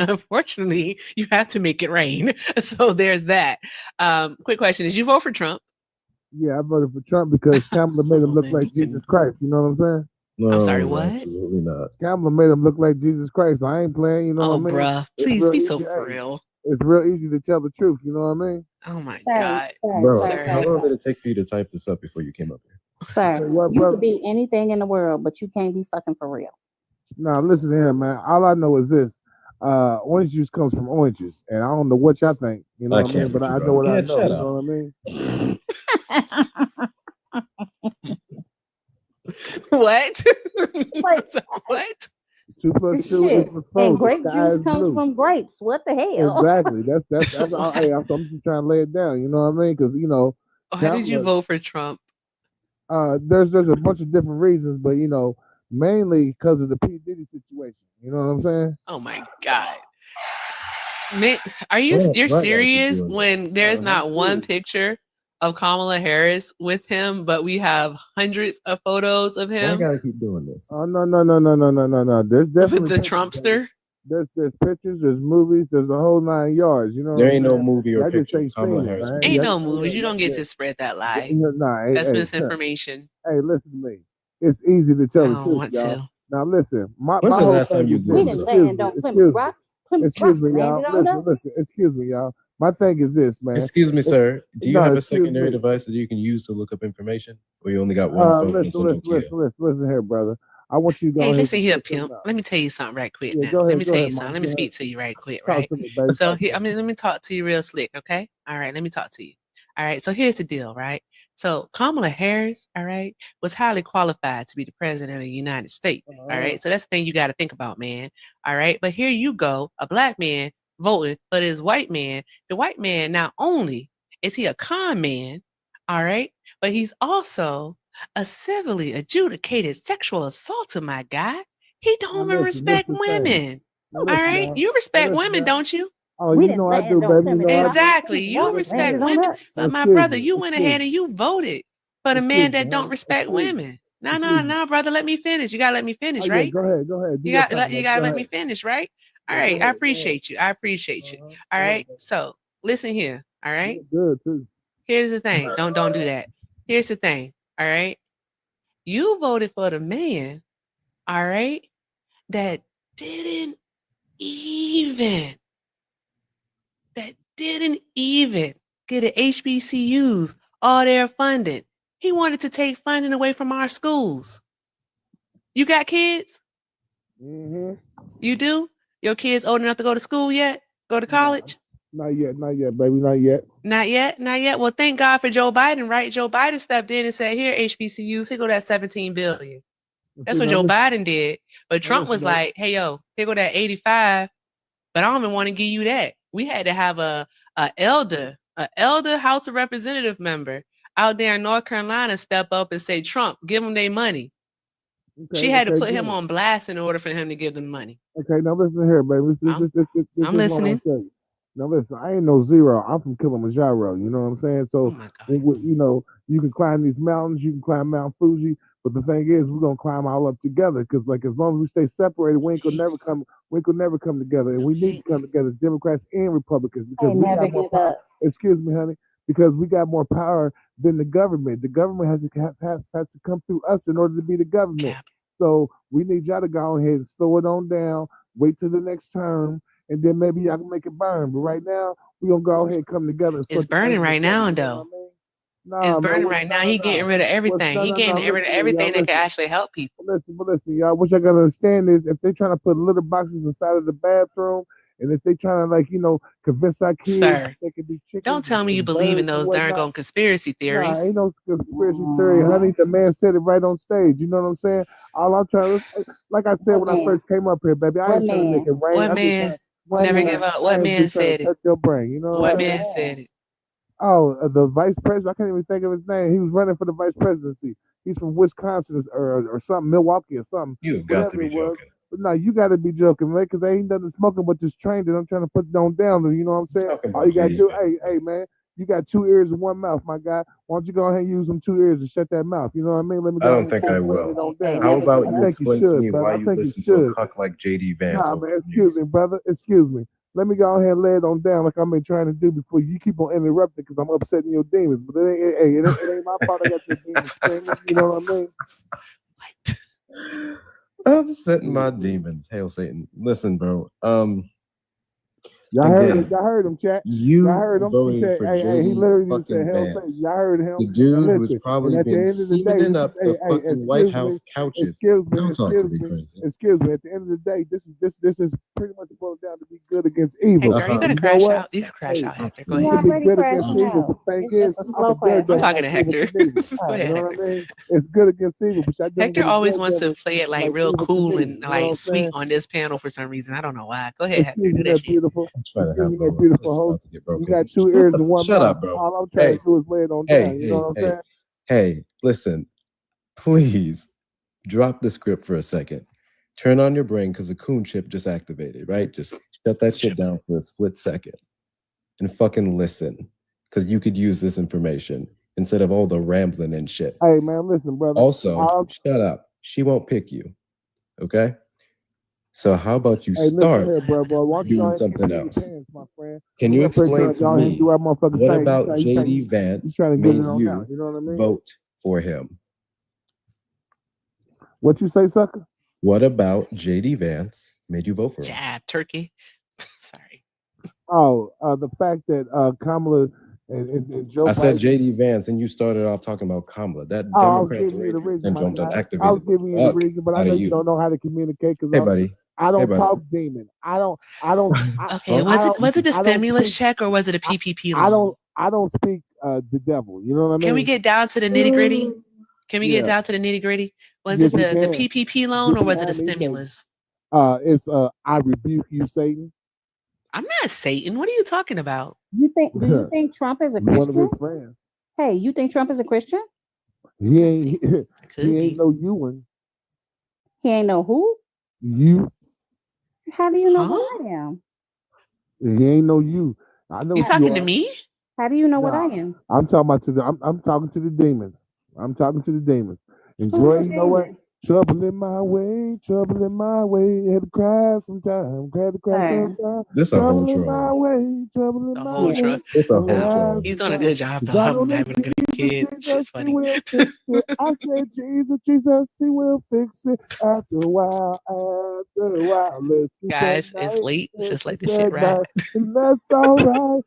you have to make it rain. So there's that. Quick question: did you vote for Trump? Yeah, I voted for Trump because Kamala made him look like Jesus Christ. You know what I'm saying? No, I'm sorry, what? Absolutely not. Kamala made him look like Jesus Christ. I ain't playing. You know Oh, what I mean? bruh, It's please real be so easy, for hey, real. It's real easy to tell the truth. You know what I mean? Oh my Sir, God, Bro, sir, how sir, long did it take for you to type this up before you came up here? sir. What, You brother? could be anything in the world, but you can't be fucking for real. Nah, listen to him, man. All I know is this. Orange juice comes from oranges. And I don't know what y'all think. You know I what I mean? can't But with you, I know bro. what I Yeah, know. shut You up. know what I mean? what? Like, What? 2 plus 2 shit. equals 4. And The grape sky juice is comes blue. from grapes. What the hell? Exactly. That's all. Hey, I'm just trying to lay it down. You know what I mean? Because you know, Why did you Kamala, vote for Trump? there's a bunch of different reasons, but you know, mainly because of the P Diddy situation. You know what I'm saying? Oh my God. Man, are you Well, you're why gotta keep serious doing that? when there's I'm not one serious. picture of Kamala Harris with him, but we have hundreds of photos of Why I him gotta keep doing this? Oh no. There's with definitely the pictures, Trumpster? There's pictures, there's movies, there's a whole 9 yards. You know There what ain't I'm no saying? movie or Y'all just picture ain't of Kamala seen it, Harris. man. with Ain't him. no movies. You don't get to spread that lie. Nah, That's hey, misinformation. hey, listen to me. It's easy to I tell the don't truth, want y'all. to. Now listen, my When's the whole last time thing you is We this. Googled didn't something? land on Plymouth Rock. Plymouth Rock Excuse me, y'all. landed on us. Listen. Excuse me, y'all. My thing is this, man. Excuse me, sir. Do you No, have a excuse secondary me. device that you can use to look up information? Or you only got one phone? It's a Nokia? Listen here, brother. I want you to go Hey, ahead listen and here, set something pimp. up. Let me tell you something right quick Yeah, now. go Let ahead, me go tell you ahead, something. Mom. Let me Go speak ahead. to you right quick, Talk right? to me, baby. So Talk to here, me. let me talk to you real slick, okay? All right, let me talk to you. All right, so here's the deal, right? So Kamala Harris, all right, was highly qualified to be the president of the United States. All right, so that's the thing you got to think about, man. All right, but here you go, a black man voting for this white man. The white man, not only is he a con man, all right, but he's also a civilly adjudicated sexual assaulter, my guy. He Now don't even listen, respect this the thing. women. Now All listen right, now. you Now respect listen women, now. don't you? Oh, We you didn't know I land do, on baby. You know criminal. I do. Exactly. We You walked respect landed on women, us. but my Excuse brother, me. you went Excuse ahead me. and you voted for the man Excuse me, that don't honey. respect Excuse me. women. No, Excuse me. brother, let me finish. You gotta let me Oh finish, yeah, right? go ahead. Go ahead. Do You your got thing, you baby. gotta Go let me ahead. finish, right? All Yeah, go right, I ahead. Go ahead. appreciate you. I appreciate you. Uh-huh. All Go ahead, right. baby. So listen here. All You right. look good too. Here's the thing. Don't do that. Here's the thing. All right. You voted for the man, all right, that didn't even get the HBCUs all their funding. He wanted to take funding away from our schools. You got kids? Mm-hmm. You do? Your kids old enough to go to school yet? Go to Nah, college? not yet, baby, not yet. Not yet, not yet. Well, thank God for Joe Biden, right? Joe Biden stepped in and said, "Here, HBCUs, here go that 17 billion." That's See, what now Joe listen, Biden did. But now Trump listen, was baby. like, "Hey, yo, here go that 85." But I don't even want to give you that. We had to have a elder House of Representative member out there in North Carolina step up and say, "Trump, give them their money." She Okay, had to okay, put him good. on blast in order for him to give them money. Okay, now listen here, baby. This I'm, is I'm what I want listening. to tell you. Now listen, I ain't no zero. I'm from Kilimanjaro. You know what I'm saying? Oh So, my God. you know, you can climb these mountains. You can climb Mount Fuji. But the thing is, we're gonna climb all up together. Cause like as long as we stay separated, we ain't gonna never come. We ain't gonna never come together. And we need to come together, Democrats and Republicans, because Hey, we never got more give power. up. Excuse me, honey. Because we got more power than the government. The government has to come through us in order to be the government. Cap. So we need y'all to go ahead and slow it on down. Wait till the next term, and then maybe y'all can make it burn. But right now, we gonna go ahead and come together and It's split the burning pain right together. now, You know though. what I mean? It's Nah, man. burning right now. He getting rid of everything. He getting rid of Listen, everything y'all. that can actually help people. Listen, y'all. What y'all gotta understand is if they trying to put litter boxes inside of the bathroom, and if they trying to convince our kids Sir, they can be chickens don't tell me you and believe in birds and those darn whatnot. gone conspiracy Nah, theories. ain't no conspiracy theory, honey. The man said it right on stage. You know what I'm saying? All I'm trying to, like I said What when I man? first came up here, baby, I What ain't trying to make man? it rain. What I'm just trying. man What never man? give up? I What am man just trying to said it? touch your brain. You know what What I'm saying? man said it? Oh, the vice president. I can't even think of his name. He was running for the vice presidency. He's from Wisconsin or something, Milwaukee or something. You have got to Whatever be it was. joking. But no, you got to be joking, man, because they ain't nothing smoking but this train that I'm trying to put on down. You know what I'm saying? Talking All about you got to JD do, Vance. hey, man, you got 2 ears and 1 mouth, my guy. Why don't you go ahead and use them 2 ears and shut that mouth? You know what I mean? Let me I go don't ahead think and I lay it will. on Hey, down. How never about give I you up. think you explain to should, me brother. why I you think you listen to a should. cuck like JD Vance Nah, over man, the excuse years? me, brother. Excuse me. Let me go ahead and lay it on down like I've been trying to do before you keep on interrupting because I'm upsetting your demons. But it ain't my fault I got your demons screaming. You know what I mean? I'm setting my demons. Hail Satan. Listen, bro. Y'all heard him. Again, Y'all heard him, chat. Y'all you heard him. He voted said, for hey, he JD literally just said, fucking hell Satan. Vance, Y'all heard him. the Now dude who's listen, and probably at the been end of the day, semening this is, up the fucking White House couches. Don't talk to me, Princess. Excuse me. At the end of the day, this is pretty much boiled down to be good against evil. Hector, are you gonna You know crash what? out? You can crash Hey, out, Hector. Go you You ahead. can be already good crashing against evil, out. but the thing It's is, just a I'm slow a good crash I'm devil out. talking like to evil Hector. to me. Go You ahead, know what Hector. I mean? It's good against evil, but y'all dealing Hector with a always good wants to devil play it like like real evil to cool me. and You know like what I'm sweet saying? on this panel for some reason. I don't know why. Go ahead, Hector. Excuse Do me, that that shit. beautiful. I'm trying to Excuse have me, bro. that beautiful It's host. about to get You broken. got 2 ears and 1 Shut mouth. up, bro. All I'm trying to do is lay it on down. You know what I'm saying? Hey, listen, please drop the script for a second. Turn on your brain because the coon chip just activated, right? Just shut that shit down for a split second and fucking listen because you could use this information instead of all the rambling and shit. Hey, man, listen, brother. Also, shut up. She won't pick you, okay? So how about you Hey, listen start here, bro. Why don't you go doing ahead and something get in your else? pants, my friend? Can We you up here explain trying to to go ahead and do me our motherfucking what thing. about You JD Vance trying to get made it on down. you You know what I mean? vote for him? What you say, sucker? What about JD Vance made you vote for him? Jab, turkey. Sorry. Oh, the fact that Kamala And Joe I said Biden. JD Vance, and you started off talking about Kamala. That Oh, I was Democrat giving you the derangement reason. syndrome done I was activated giving you the the fuck reason, but I out know of you you. don't know how to communicate Hey, because buddy. I Hey, don't buddy. talk demon. I don't. Okay, Huh? was it the I don't stimulus speak. check or was it a PPP I loan? don't speak the devil. You know what I Can we mean? get down to the nitty gritty? Can we get Yeah. down to the nitty gritty? Was Yes, it you the can. PPP loan or was it a Behind me, Satan. stimulus? It's I rebuke you, Satan. I'm not Satan. What are you talking about? Do you think Trump is a One of Christian? his friends. Hey, you think Trump is a Christian? He ain't. Could He ain't be. no you one. He ain't know who? You. How do you know Huh? what I am? He ain't no you. I know You who talking you to are. me? How do you know what I Nah, am? I'm talking about to the. I'm talking to the demons. I'm talking to the demons. And Who's boy, the you know what? demon? Trouble in my way, trouble in my way. Had to cry sometime, had to cry Sir. sometime. This a whole Trouble in my troll. way, trouble in The my whole way. truck. It's a Had to whole cry troll. He's doing a sometime. good job though. 'Cause I I'm know that having a good kid. Jesus, Shit's he funny. will fix it. I said, Jesus, he will fix it. After a while, let's sleep at Guys, it's night. late. Let's just let Sleep the shit at ride. night. And that's all right.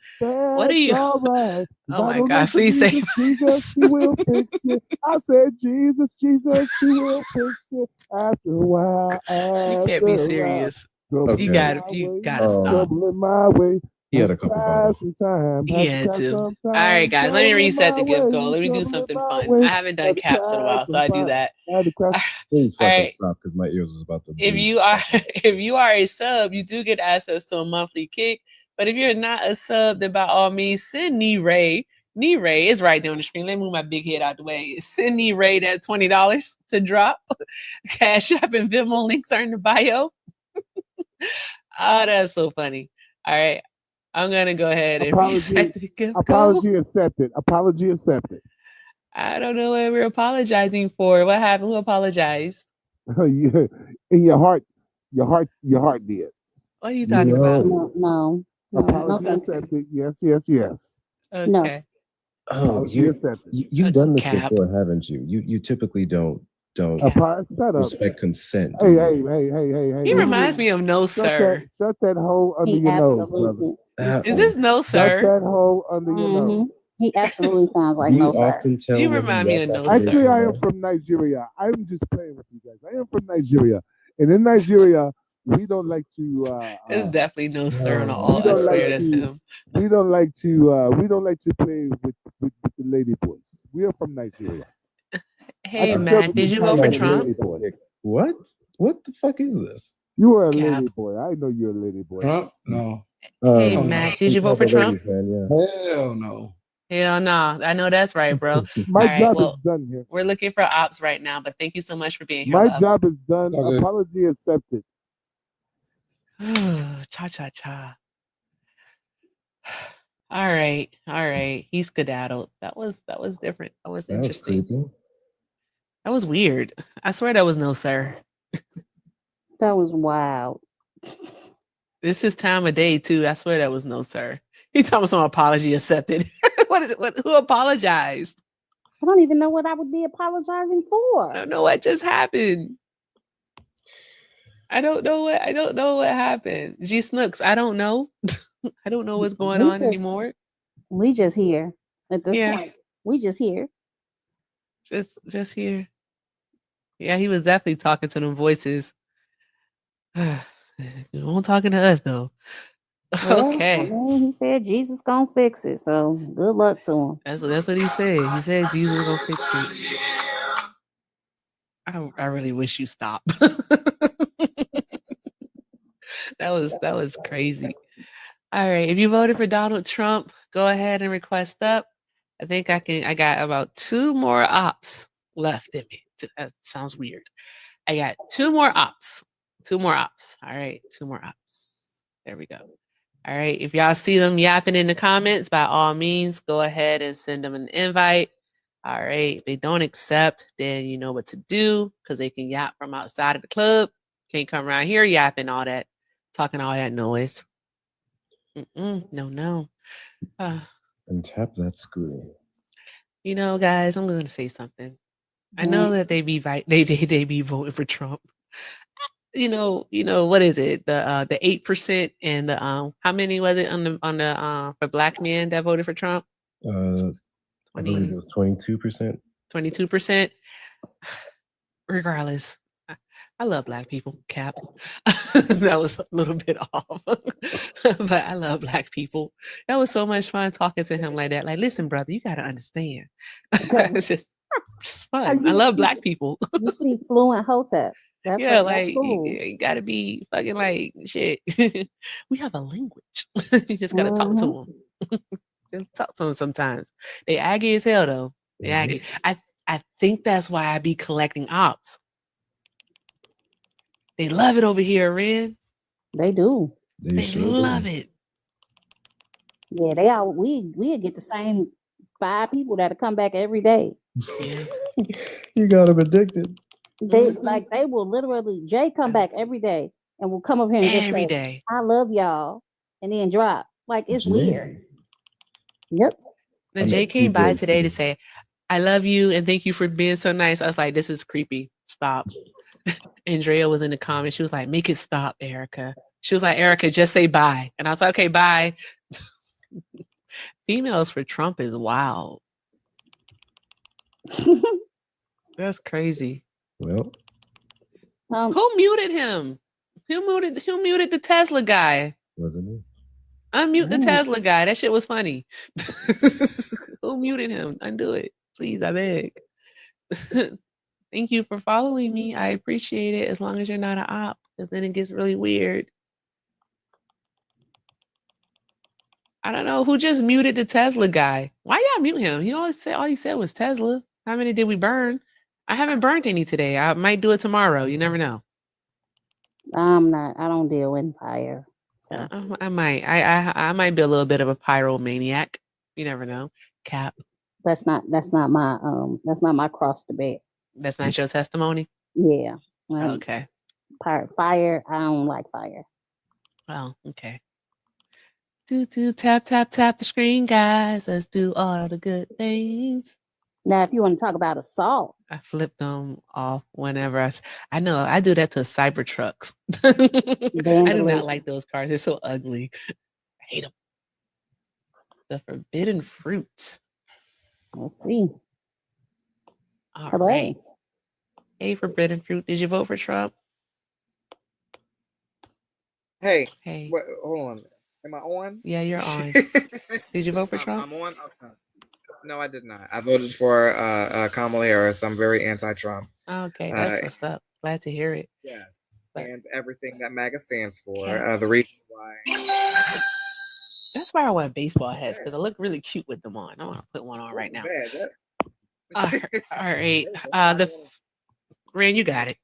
What are That's you? all right. 'Cause Oh I my know God, that please say Jesus, he will fix it. I said, Jesus, he will fix it. After a while, you can't be serious. trouble You in Okay. gotta stop. trouble in my way. He had Had a to couple cry bottles. sometime, He had to had cry to. All sometime. right, guys, let me Trouble in reset my the gift way, goal. Let me do trouble in something my fun. way. I haven't done Had to caps in a cry while, so I do sometime. that. Had to cry. Please All fucking right. stop because my ears is about to If bleed. you are if you are a sub, you do get access to a monthly kick. But if you're not a sub, then by all means send Nee Ray. Nee Ray is right there on the screen. Let me move my big head out the way. Send Nee Ray that $20 to drop. Cash App and Venmo links are in the bio. Oh, that's so funny. All right. I'm gonna go ahead and reset the gift goal. Apology accepted. Apology accepted. I don't know what we're apologizing for. What happened? Who apologized? Yeah, in your heart did. What are you talking about? No. Apology thank you. accepted. Yes. No. Okay. Oh, Apology accepted. you've done this Cap. before, haven't you? You typically don't Shut up. respect consent. do Hey, you? hey. He reminds me of No Sir. Shut that hole under He your nose, brother. absolutely. Is this No Shut Sir? that hole under your nose. He absolutely sounds like Do you no sir. often tell You women remind me yes of No after they Sir. Actually, say I am no? from Nigeria. I'm just playing with you guys. I am from Nigeria, and in Nigeria, we don't like to. It's definitely No Sir on No, all. we I don't swear like that's to. him. We don't like to play with the lady boys. We are from Nigeria. Hey can Mac, tell did you you vote for are a Trump? lady boy. What? What the fuck is this? You are a Cap. lady boy. I know you're a lady boy. Trump? No. Hey Oh, no. Mac, did you vote for Tampa Trump? Ladies, man, yeah. Hell no. Hell no. I know that's right, bro. My All right, job well, is done here. we're looking for ops right now, but thank you so much for being here, My love. job is done. It's all good. Apology accepted. Cha cha cha. All right. He skedaddled. That was different. That was That was interesting. creepy. That was weird. I swear that was No Sir. That was wild. This is time of day too. I swear that was No Sir. He's talking about some apology accepted. What is it? Who apologized? I don't even know what I would be apologizing I for. don't know what just happened. I don't know what happened. G Snooks, I don't know. I don't know what's going on anymore. We just here at this Yeah. point. We just here. Just here. Yeah, he was definitely talking to them voices. He won't talking to us though. Well, Okay. I mean, he said Jesus gonna fix it, so good luck to him. That's what he said. He said Jesus is gonna fix it. I really wish you stop. That was crazy. All right. If you voted for Donald Trump, go ahead and request up. I think I got about 2 more ops left in me. That sounds weird. I got 2 more ops. 2 more ops. All right. 2 more ops. There we go. All right. If y'all see them yapping in the comments, by all means, go ahead and send them an invite. All right. If they don't accept, then you know what to do because they can yap from outside of the club. Can't come around here yapping all that, talking all that noise. No. And tap that screen. You know, guys, I'm going to say something. I know that they be voting for Trump. You know what is it? The 8% and the how many was it on the for black men that voted for Trump? I believe it was 22%. 22%. Regardless, I love Black people. Cap. That was a little bit off, but I love Black people. That was so much fun talking to him like that. Like, listen, brother, you got to understand. It's just fun. I love Black people. You speak fluent Hotep. That's Yeah, that's like cool. you gotta be fucking like shit. We have a language. You just gotta talk to them. Just talk to them sometimes. They aggy as hell though. They aggy. I think that's why I be collecting ops. They love it over here, Ren. They do. They love it. Yeah, they all we get the same 5 people that'll come back every day. Yeah. You got them addicted. They like they will literally Jay come back every day and will come up here and just Every say, day. I love y'all, and then drop. Like it's weird. Yep. And Jay came by today to say, I love you and thank you for being so nice. I was like, this is creepy. Stop. Andrea was in the comments. She was like, make it stop, Erica. She was like, Erica, just say bye. And I was like, okay, bye. Females for Trump is wild. That's crazy. Well, who muted him? Who muted the Tesla guy? wasn't me. Unmute the Tesla guy. That shit was funny. Who muted him? Undo it. Please, I beg. Thank you for following me. I appreciate it as long as you're not an op, because then it gets really weird. I don't know who just muted the Tesla guy. Why y'all mute him? He always said all he said was Tesla. How many did we burn? I haven't burned any today. I might do it tomorrow. You never know. I don't deal with fire. So I might. I might be a little bit of a pyromaniac. You never know. Cap. that's not my cross to bear. That's not your testimony. Yeah. Okay. Fire. I don't like fire. Well, okay. Tap the screen, guys. Let's do all the good things. Now, if you want to talk about assault, I flip them off whenever I know I do that to Cybertrucks. I do not like those cars. They're so ugly. I hate them. The forbidden fruit. Let's see. All Hello. right. Hey, forbidden fruit. Did you vote for Trump? Hey. Hey. What, hold on. Am I on? Yeah, you're on. Did you vote for Trump? I'm on. Okay. No, I did not. I voted for Kamala Harris. I'm very anti-Trump. Okay, that's what's up. Glad to hear it. Yeah, But and everything that MAGA stands for. The reason why. that's why I wear baseball hats, because I look really cute with them on. I want to put one on right now. All right. Ren, you got it.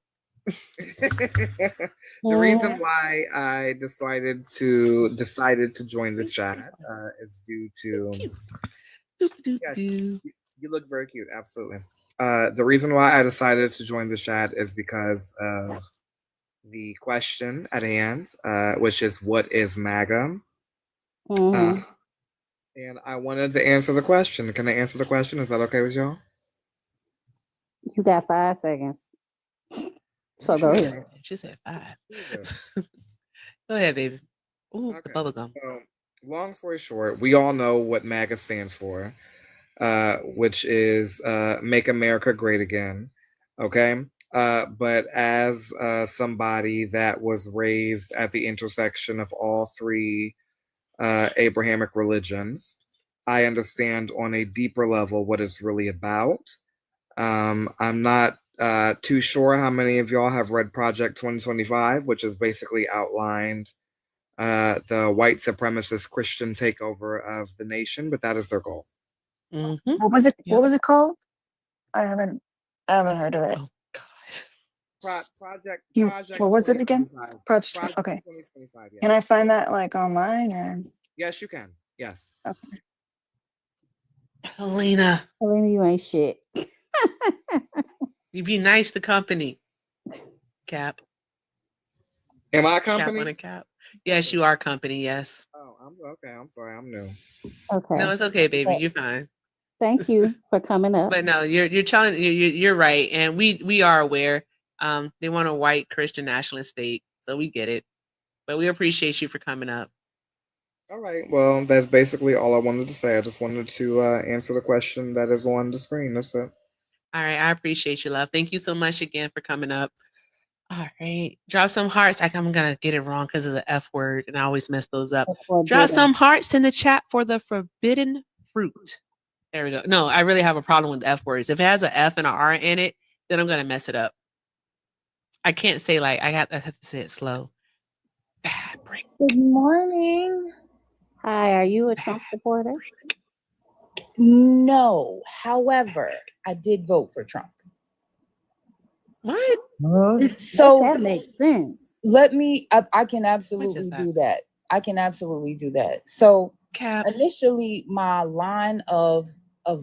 The reason why I decided to join the chat is due to. Yes, you look very cute. Absolutely. The reason why I decided to join the chat is because of the question at hand, which is, what is MAGA? And I wanted to answer the question. Can I answer the question? Is that okay with y'all? You got 5 seconds. So go ahead. She said 5. Go ahead, baby. Ooh, the bubble gum. So, long story short, we all know what MAGA stands for, which is Make America Great Again. Okay. But as somebody that was raised at the intersection of all 3 Abrahamic religions, I understand on a deeper level what it's really about. I'm not too sure how many of y'all have read Project 2025, which is basically outlined the white supremacist Christian takeover of the nation, but that is their goal. Mm-hmm. What was it? Yep. What was it called? I haven't heard of it. Oh God. Project. What was it again? Project okay. 2025. Yeah. Can I find that like online or? Yes, you can. Yes. Okay. Helena, you ain't shit. you be nice to company. Cap. Am I company? Cap on a cap. Yes, you are company. Yes. Oh, I'm okay. I'm sorry. I'm new. Okay. No, it's okay, baby. You're fine. Thank you for coming up. But no, you're right, and we are aware. They want a white Christian nationalist state, so we get it. But we appreciate you for coming up. All right. Well, that's basically all I wanted to say. I just wanted to answer the question that is on the screen. That's it. All right, I appreciate you, love. Thank you so much again for coming up. All right, drop some hearts. I'm gonna get it wrong because of the F word, and I always mess those up. Drop some hearts in the chat for the forbidden fruit. There we go. No, I really have a problem with F words. If it has an F and an R in it, then I'm gonna mess it up. I can't say like I have to say it slow. Fabric. Good morning. Hi, are you a Trump supporter? No, however, I did vote for Trump. What? So that makes sense. let me, I can absolutely do that. I can absolutely do that. So initially my line of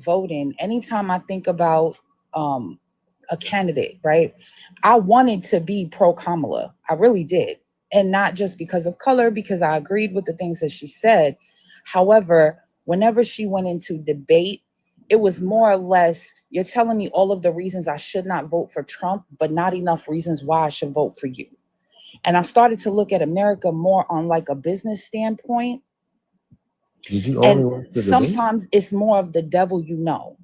voting, anytime I think about a candidate, right? I wanted to be pro Kamala. I really did. And not just because of color, because I agreed with the things that she said. However, whenever she went into debate, it was more or less, you're telling me all of the reasons I should not vote for Trump, but not enough reasons why I should vote for you. And I started to look at America more on like a business standpoint. Did you only watch the debate? Sometimes it's more of the devil you know.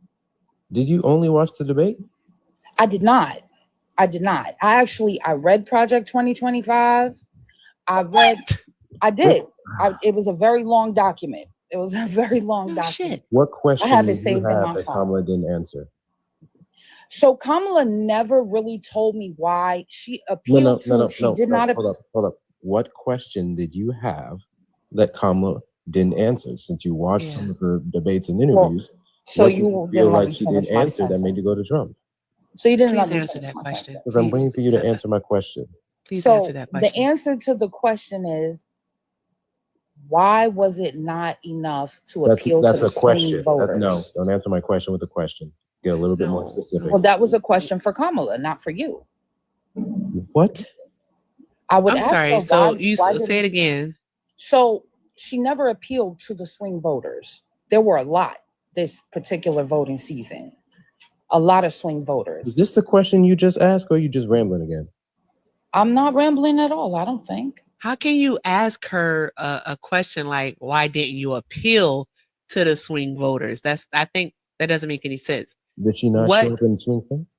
Did you only watch the debate? I did not. I read Project 2025. I did. It was a very long document. It was a very long document. What question I have it did you saved in have my that phone. Kamala didn't answer? So Kamala never really told me why she appealed She did not. Hold up. What question did you have that Kamala didn't answer? Since you watched some of her debates and interviews, so what did you feel didn't let like me she finish didn't my answer that sentence. made you go to Trump? So you didn't Please let me answer finish that my question. sentence. Because I'm waiting for you to answer my question. Please So answer that question. the answer to the question is, why was it not enough to appeal to That's the a question. swing voters? No, don't answer my question with a question. Get a little bit more specific. Well, that was a question for Kamala, not for you. What? I would I'm ask sorry. her So why, you why say it didn't- again. So she never appealed to the swing voters. There were a lot this particular voting season. A lot of swing voters. Is this the question you just asked, or are you just rambling again? I'm not rambling at all, I don't think. How can you ask her a question like, why didn't you appeal to the swing voters? I think that doesn't make any sense. Did she not What- show up in swing states?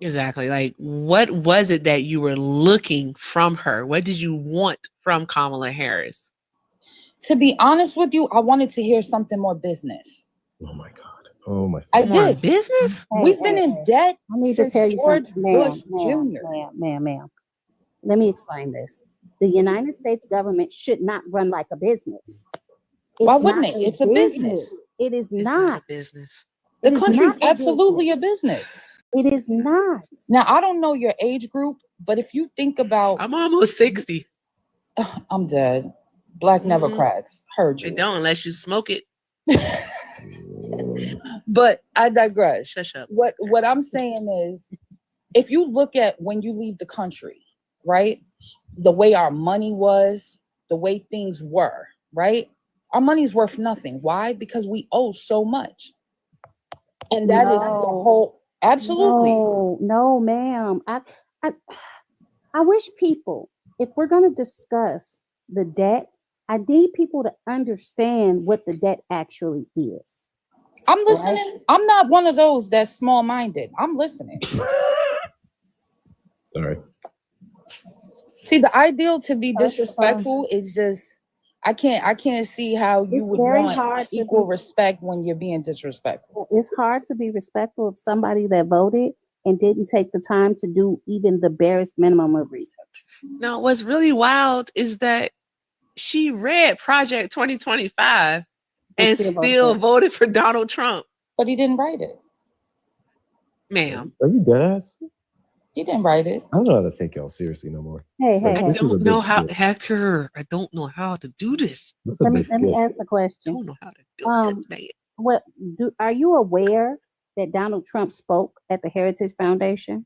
Exactly. Like, what was it that you were looking from her? What did you want from Kamala Harris? To be honest with you, I wanted to hear something more business. Oh my God. Oh my. I More did. business? We've been in debt I need since to tell you George something, ma'am, Bush Jr. ma'am. Let me explain this. The United States government should not run like a business. Why It's wouldn't not it? It's a business. It is It's not. a business. The It is country's not a absolutely a business. business. It is not. Now, I don't know your age group, but if you think about, I'm almost 60. I'm dead. Black never Mhm. cracks. Heard It you. don't unless you smoke it. But I digress. Shush up. What I'm saying is, if you look at when you leave the country, right? The way our money was, the way things were, right? Our money's worth nothing. Why? Because we owe so much. And that is the No. whole, absolutely. No, ma'am. I wish people, if we're going to discuss the debt, I need people to understand what the debt actually is. I'm listening. I'm not one of those that's small-minded. I'm listening. Sorry. See, the ideal to be disrespectful is just, I can't see how you It's would very want hard to equal be- respect when you're being disrespectful. It's hard to be respectful of somebody that voted and didn't take the time to do even the barest minimum of research. Now, what's really wild is that she read Project 2025 and still voted for Donald Trump. But he didn't write it. Ma'am. Are you dead ass? He didn't write it. I don't know how to take y'all seriously no more. Hey, Like, I this is a don't big know how, skit. Hector. I don't know how to do this. This is a Let me big skit. ask a question. Don't know how to do this, man. Are you aware that Donald Trump spoke at the Heritage Foundation?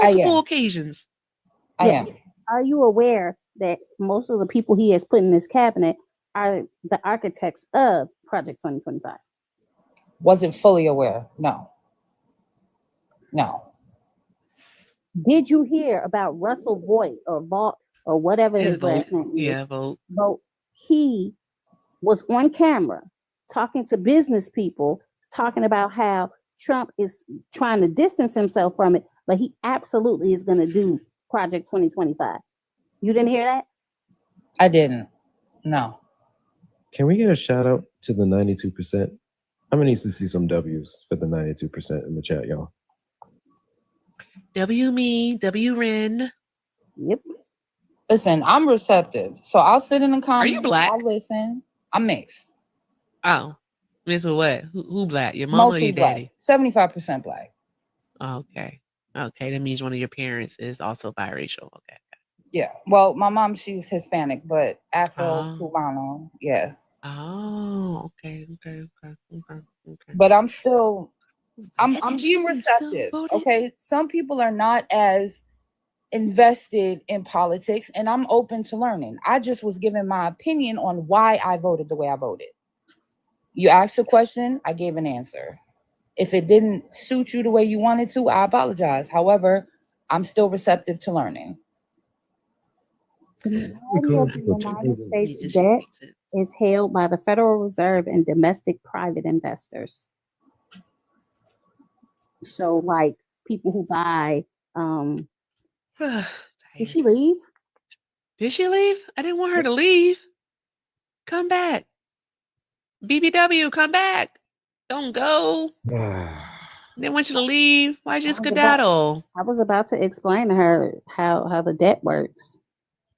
Multiple occasions. I am. Are you aware that most of the people he has put in his cabinet are the architects of Project 2025? Wasn't fully aware. No. Did you hear about Russell Voigt or Vault or whatever his Vote. last name is? Yeah, Vote. Vote. he was on camera talking to business people, talking about how Trump is trying to distance himself from it, but he absolutely is going to do Project 2025. You didn't hear that? I didn't. No. Can we get a shout out to the 92%? I'm gonna need to see some W's for the 92% in the chat, y'all. W me, W Ren. Yep. Listen, I'm receptive. So I'll sit in the Are comments. you black? I'll listen. I'm mixed. Oh, Miss what? Who black? Your mama or Mostly your black. daddy? 75% black. Oh, okay. Okay, that means one of your parents is also biracial. Okay. Yeah. Well, my mom, she's Hispanic, but Afro Oh. Cubano. Yeah. Oh, okay. But I'm still I'm Reddish, being you still receptive. voted? Okay. Some people are not as invested in politics, and I'm open to learning. I just was giving my opinion on why I voted the way I voted. You asked a question, I gave an answer. If it didn't suit you the way you wanted to, I apologize. However, I'm still receptive to learning. The majority of the United States Just debt makes sense. is held by the Federal Reserve and domestic private investors. So, like people who buy, did she leave? Did she leave? I didn't want her to leave. Come back. BBW, come back. Don't go. They want you to leave. Why'd you skedaddle? I was about to explain to her how the debt works.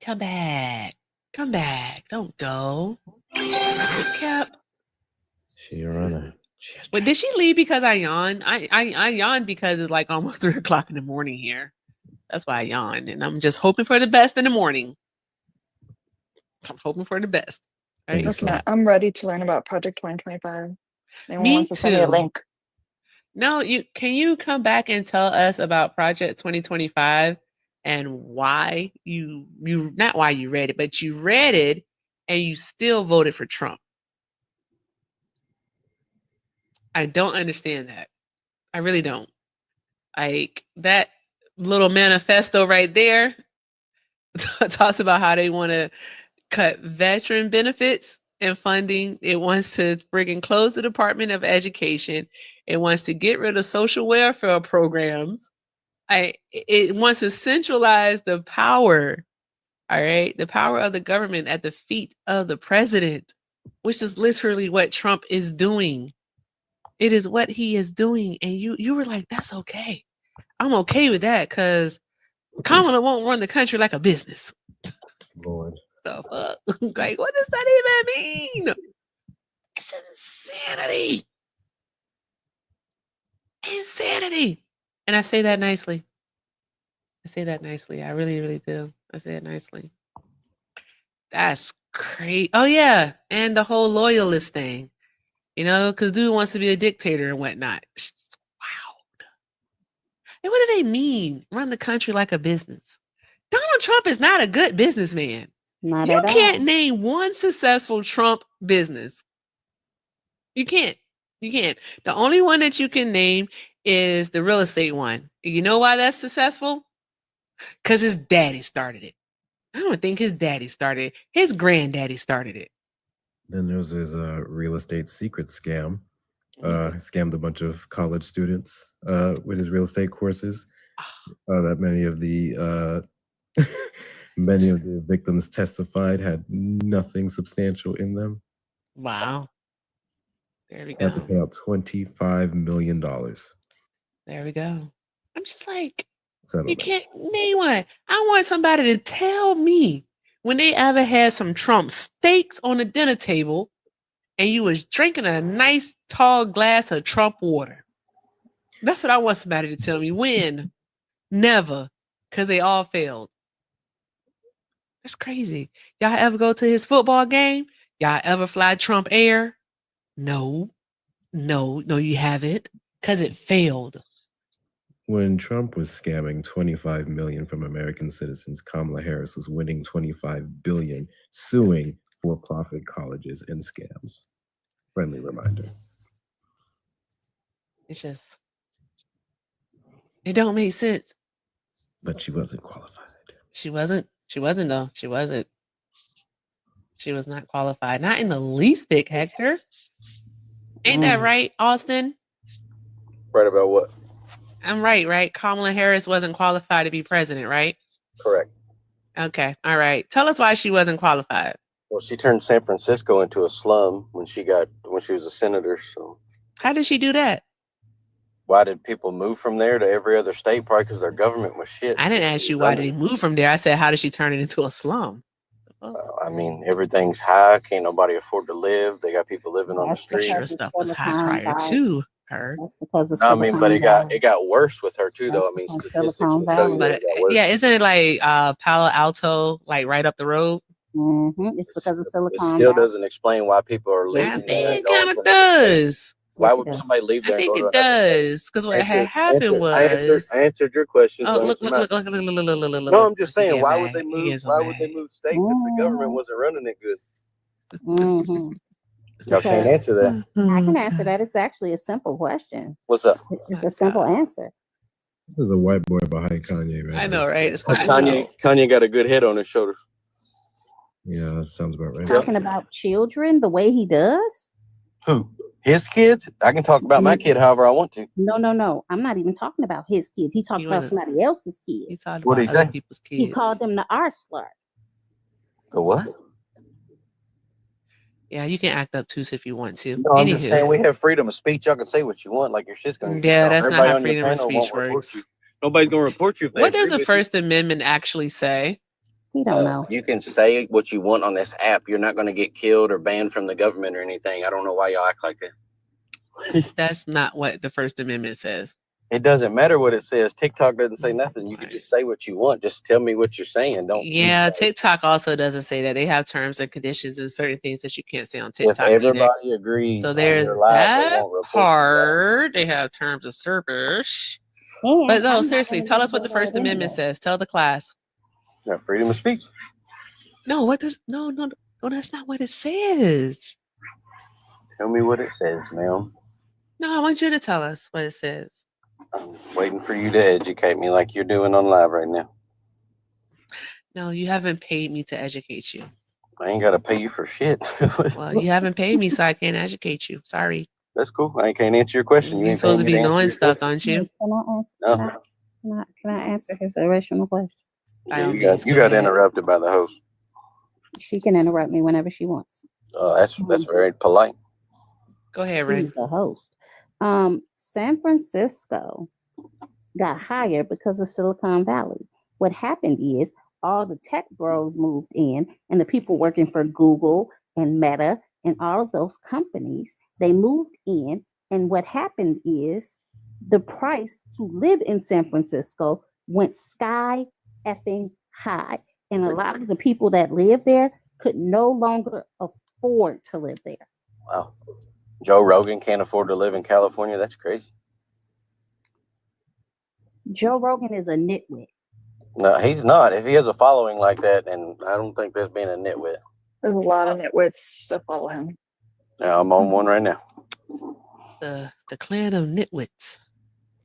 Come back. Come back. Don't go. Cap. She a runner. But did she leave because I yawned? I yawned because it's like almost 3:00 in the morning here. That's why I yawned. And I'm just hoping for the best in the morning. I'm hoping for the best. Right? Listen, I'm ready to learn about Project 2025. Anyone Me wants to send me a too. link? No, can you come back and tell us about Project 2025 and why you not why you read it, but you read it and you still voted for Trump? I don't understand that. I really don't. Like that little manifesto right there talks about how they want to cut veteran benefits and funding. It wants to friggin' close the Department of Education. It wants to get rid of social welfare programs. It wants to centralize the power, all right, the power of the government at the feet of the president, which is literally what Trump is doing. It is what he is doing, and you were like, that's okay. I'm okay with that because Kamala won't run the country like a business. Lord. The fuck? Like, what does that even mean? It's insanity. Insanity. And I say that nicely. I say that nicely. I really, really do. I say it nicely. That's crazy. Oh, yeah. And the whole loyalist thing, because dude wants to be a dictator and whatnot. Wow. And what do they mean? Run the country like a business. Donald Trump is not a good businessman. Not You at can't all. name one successful Trump business. You can't. You can't. The only one that you can name is the real estate one. You know why that's successful? Because his daddy started it. I don't think his daddy started it. His granddaddy started it. Then there was his real estate secret scam. Scammed a bunch of college students with his real estate courses. That many of the victims testified had nothing substantial in them. Wow. There we Had to go. pay out $25 million. There we go. I'm just like, you Settlement. can't name one. I want somebody to tell me when they ever had some Trump steaks on the dinner table and you was drinking a nice tall glass of Trump water. That's what I want somebody to tell me. When? Never. Because they all failed. That's crazy. Y'all ever go to his football game? Y'all ever fly Trump Air? No, you haven't. Because it failed. When Trump was scamming 25 million from American citizens, Kamala Harris was winning 25 billion, suing for-profit colleges and scams. Friendly reminder. It's just, it don't make sense. But she wasn't qualified. She wasn't though. She wasn't. She was not qualified. Not in the least bit, Hector. Ain't that right, Austin? Right about what? I'm right? Kamala Harris wasn't qualified to be president, right? Correct. Okay. All right. Tell us why she wasn't qualified. Well, she turned San Francisco into a slum when she was a senator. So How did she do that? why did people move from there to every other state? Probably because their government was shit. I didn't ask you why did he move from there. I said, how did she turn it into a slum? I mean, everything's high. Can't nobody afford to live. They got people living on the That's street. Sure, stuff was high prior to her. That's because of I mean, but Silicon it got worse with her too, though. I mean, That's statistics Silicon will show you that But it got worse. yeah, isn't it like Palo Alto, like right up the road? It's because of Silicon It still doesn't explain why people are I leaving. think there it and going kind to of another state. does. Why would somebody leave I there and think go to it another state? does. Because what had happened was. I answered your question. Oh, So look, answer mine. look. No, I'm just saying, Again, why would man. they move? He is Why mad. would they move states if the government wasn't running it good? Mm-hmm. Y'all can't answer that. I can answer that. It's actually a simple question. What's up? It's a simple answer. This is a white boy behind Kanye, right? I know, right? It's Kanye got a good head on his shoulders. Yeah, that sounds about right. Talking about children the way he does? Who? His kids? I can talk about my kid however I want to. No. I'm not even talking about his kids. He talked about somebody else's kids. He talked What'd about he other say? people's He kids. called them the R slur. The what? Yeah, you can act up too if you want to. No, I'm just Anywho. saying we have freedom of speech. Y'all can say what you want, like your shit's gonna. Yeah, that's not Everybody how on your freedom of panel speech won't report works. you. Nobody's gonna report you. If they What does agree the with you. First Amendment actually say? He don't know. You can say what you want on this app. You're not going to get killed or banned from the government or anything. I don't know why y'all act like that. That's not what the First Amendment says. It doesn't matter what it says. TikTok doesn't say nothing. You can just say what you want. Just tell me what you're saying. Don't. Yeah, TikTok also doesn't say that. They have terms and conditions and certain things that you can't say on If TikTok. either. everybody agrees, So on there's your live, they that won't report part. They have terms of service. And But no, I'm not seriously, gonna tell get us what the voted First out Amendment anyway. says. Tell the class. you. Yeah, freedom of speech. No, what does no, that's not what it says. Tell me what it says, ma'am. No, I want you to tell us what it says. I'm waiting for you to educate me like you're doing on live right now. No, you haven't paid me to educate you. I ain't got to pay you for shit. Well, you haven't paid me, so I can't educate you. Sorry. That's cool. I can't answer your question. You You're ain't supposed to paying me be answer knowing your stuff, question. don't you? Can I answer his original question? By Yeah, all you means, got go ahead. interrupted by the host. She can interrupt me whenever she wants. That's very polite. Go ahead, Ray. He's the host. San Francisco got hired because of Silicon Valley. What happened is all the tech bros moved in, and the people working for Google and Meta and all of those companies, they moved in. And what happened is the price to live in San Francisco went sky effing high. And a lot of the people that live there could no longer afford to live there. Wow. Joe Rogan can't afford to live in California. That's crazy. Joe Rogan is a nitwit. No, he's not. If he has a following like that, and I don't think that's being a nitwit. There's a lot of nitwits that follow him. Now, I'm on one right now. The clan of nitwits.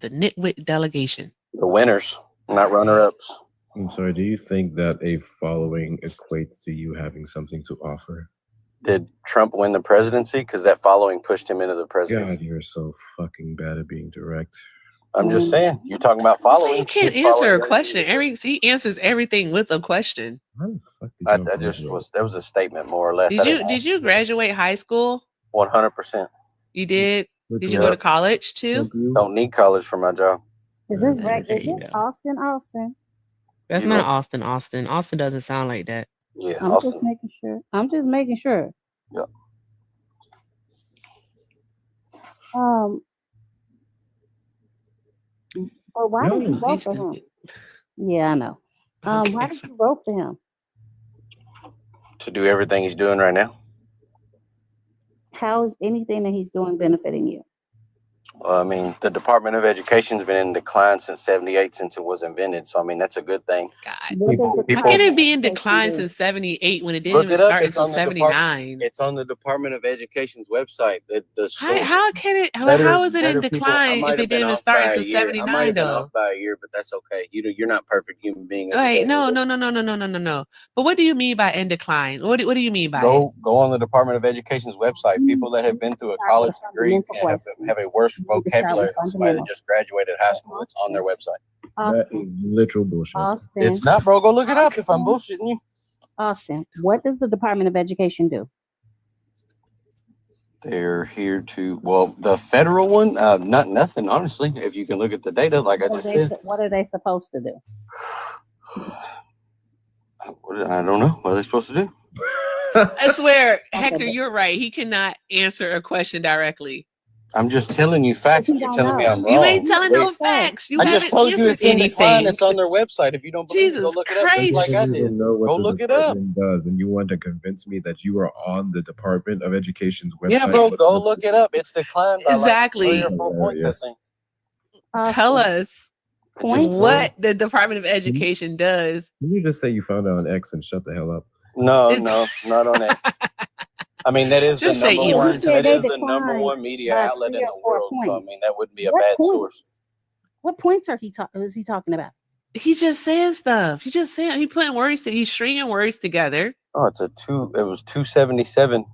The nitwit delegation. The winners, not runner-ups. I'm sorry, do you think that a following equates to you having something to offer? Did Trump win the presidency? Because that following pushed him into the presidency. God, you're so fucking bad at being direct. I'm just saying. You're talking about following. You can't Keep answer a following question. He answers everything with a question. that was a statement, more or less. Did you graduate high school? 100%. You did? Did you go to college too? Don't need college for my job. Is this right? Is this Austin? That's not Austin. Austin doesn't sound like that. Yeah, I'm just making sure. Yeah. But why did you vote for him? Yeah, I know. Why did you vote for him? To do everything he's doing right now. How is anything that he's doing benefiting you? Well, I mean, the Department of Education's been in decline since '78, since it was invented. So I mean, that's a good thing. God. What does the How can Department it of be in Education decline do? since 78 when it didn't Look even it up. start It's until on the Department. 79? It's on the Department of Education's website. The school. How can it, Better, how is it in better people. I decline might if have it been didn't even off start by a until year. I might 79 have been though? off by a year, but that's okay. You're not a perfect human being. Every Wait, day. no. But what do you mean by in decline? What do you mean by it? Go on the Department of Education's website. People that have been through a college degree can have a worse vocabulary than somebody that just graduated high school. It's on their website. That is literal bullshit. Austin, It's not, bro. Go look it up if I'm bullshitting you. Austin, what does the Department of Education do? They're here to, well, the federal one, nothing, honestly. If you can look at the data, like I just said. What are they supposed to do? I don't know. What are they supposed to do? I swear, Okay, Hector, but you're right. He cannot answer a question directly. I'm just telling you facts. And you're telling me I'm wrong. You ain't telling no Wait, facts. You I haven't just told you answered it's in decline. anything. It's on their website. If you don't believe me, go Jesus look it up just like I You don't did. even know what Go the look it up. department does, and you want to convince me that you are on the Department of Education's website. Yeah, bro, looking go up look it up. It's declined by Exactly. like 3 or 4 points, I Hilarious. think. Tell us Point. what the Department of Education does. Can you just say you found it on X and shut the hell up? No, It's- not on it. I mean, that is Just the say number Elon. one. You said That they is the number declined one media by outlet 3 in or the 4 world. So I points. mean, that wouldn't be a What bad points? source. What points is he talking about? He just saying stuff. He just saying, he putting words to, he's stringing words together. Oh, it was 277,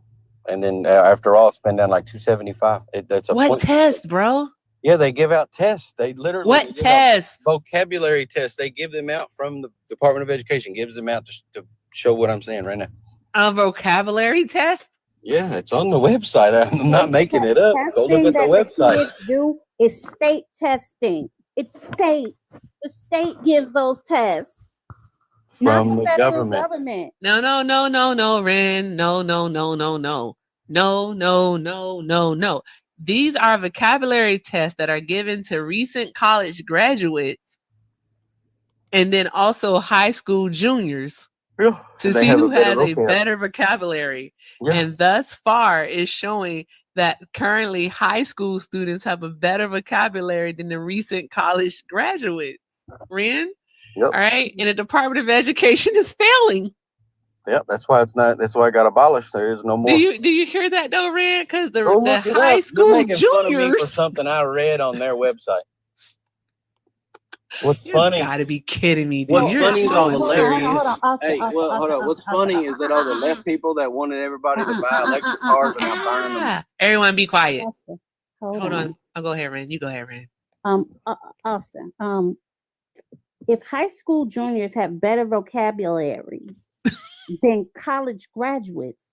and then after all, it's been down like 275. That's a What point. test, bro? Yeah, they give out tests. They literally What they give out test? vocabulary tests. They give them out from the Department of Education. Gives them out to show what I'm saying right now. A vocabulary test? Yeah, it's on the website. I'm not making it up. Go look Testing at the that website. kids do is state testing. It's state. The state gives those tests, not From the the federal government. government. No, Ren. No. These are vocabulary tests that are given to recent college graduates and then also high school juniors Yeah, to they see have who a better has a vocab. better vocabulary. Yeah. And thus far is showing that currently high school students have a better vocabulary than the recent college graduates. Ren? Yep. All right. And the Department of Education is failing. Yep. That's why it's not. That's why it got abolished. There is no more. Do you hear that though, Ren? Because the Go look it high up. school You're making fun of me for juniors. something I read on their website. What's You funny? gotta be kidding me, dude. What's You're funny is so all the hilarious. Hey, well, hold on. What's funny is that all the left people that wanted everybody to buy electric cars are now burning them. Ah, everyone be quiet. Austin, Hold on. I'll go ahead, Ren. You go ahead, Ren. Austin, if high school juniors have better vocabulary than college graduates,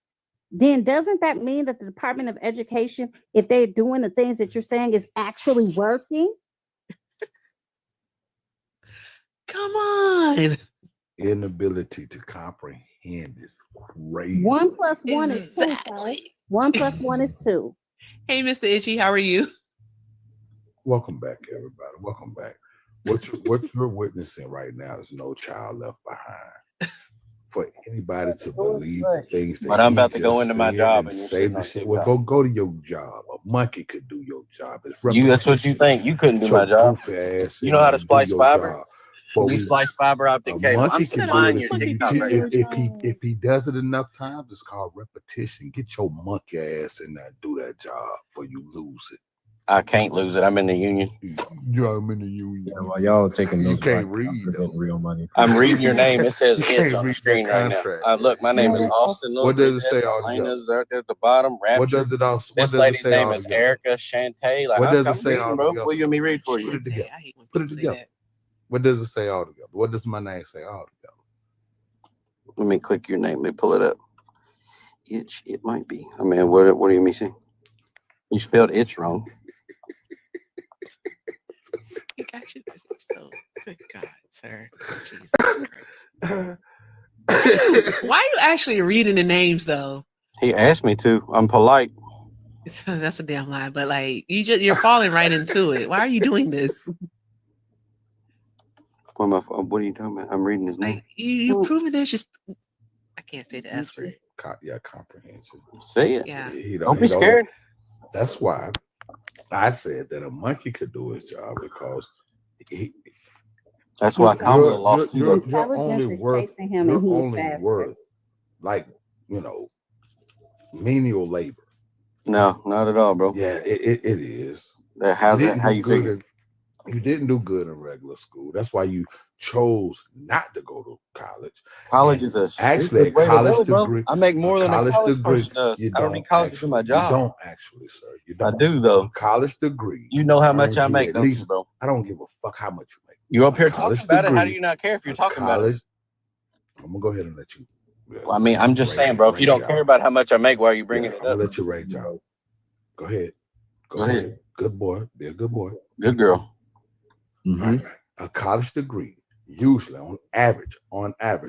then doesn't that mean that the Department of Education, if they're doing the things that you're saying, is actually working? Come on. Inability to comprehend is crazy. 1 + 1 is 2. Sorry. Exactly. 1 + 1 is 2. Hey, Mr. Itchy, how are you? Welcome back, everybody. Welcome back. What you're witnessing right now is No Child Left Behind. For anybody to believe the things that But I'm he about to go just into my said job and and you're say sitting the on shit. Well, TikTok. go to your job. A monkey could do your job. It's That's what you think. You couldn't do my job. You know how to splice fiber? We splice fiber optic cable. I'm supplying your TikTok right now. If he does it enough times, it's called repetition. Get your monkey ass in there, do that job before you lose it. I can't lose it. I'm in the union. You're in the union. Yeah, while y'all taking You those can't right, read, I'm getting real money. I'm reading your name. It says You "It's" can't on the read screen that right now. contract. Look, my name is Austin. What does it say all Elena's there at the bottom. Rapture. What does it also? What This does it lady's say name all is together? Erica Shantay. Like, What does I'm it say reading, all bro? together? Will you let me read for Put you? it together. I hate when Put it people say together. that. What does it say all together? What does my name say all together? Let me click your name. Let me pull it up. Itch. It might be. I mean, what do you mean? See? You spelled itch wrong. I got you. So, good God, sir. Jesus Christ. Why are you actually reading the names though? He asked me to. I'm polite. That's a damn lie. But like you're falling right into it. Why are you doing this? What are you talking about? I'm reading his name. Like you proving this just I can't say the S word. Yeah, comprehension. Say it. Yeah. He Don't be scared. That's why I said that a monkey could do his job because That's why Kamala lost you're too. only Intelligence is worth chasing him you're and he's only faster. worth like menial labor. No, not at all, bro. Yeah, it is. How's that? How you figure? You didn't do good in regular school. That's why you chose not to go to college. College is actually a way to college go, bro. degree. I make more than a college degree. person does. You I don't need college to do my job. You don't actually, sir. You don't. I do though. A college degree. You know how much earns I you make, at don't least, you, bro? I don't give a fuck how much you make. You up here A college talking about it? How do degree, you not care if you're a talking about it? I'm gonna go ahead and let you. Well, I mean, I'm just saying, bro. If you don't care about how much I make, why are you bringing it I'll up? let you rage out. Go ahead. Go ahead. Good boy. Be a good boy. Good girl. Right. A college degree, usually on average,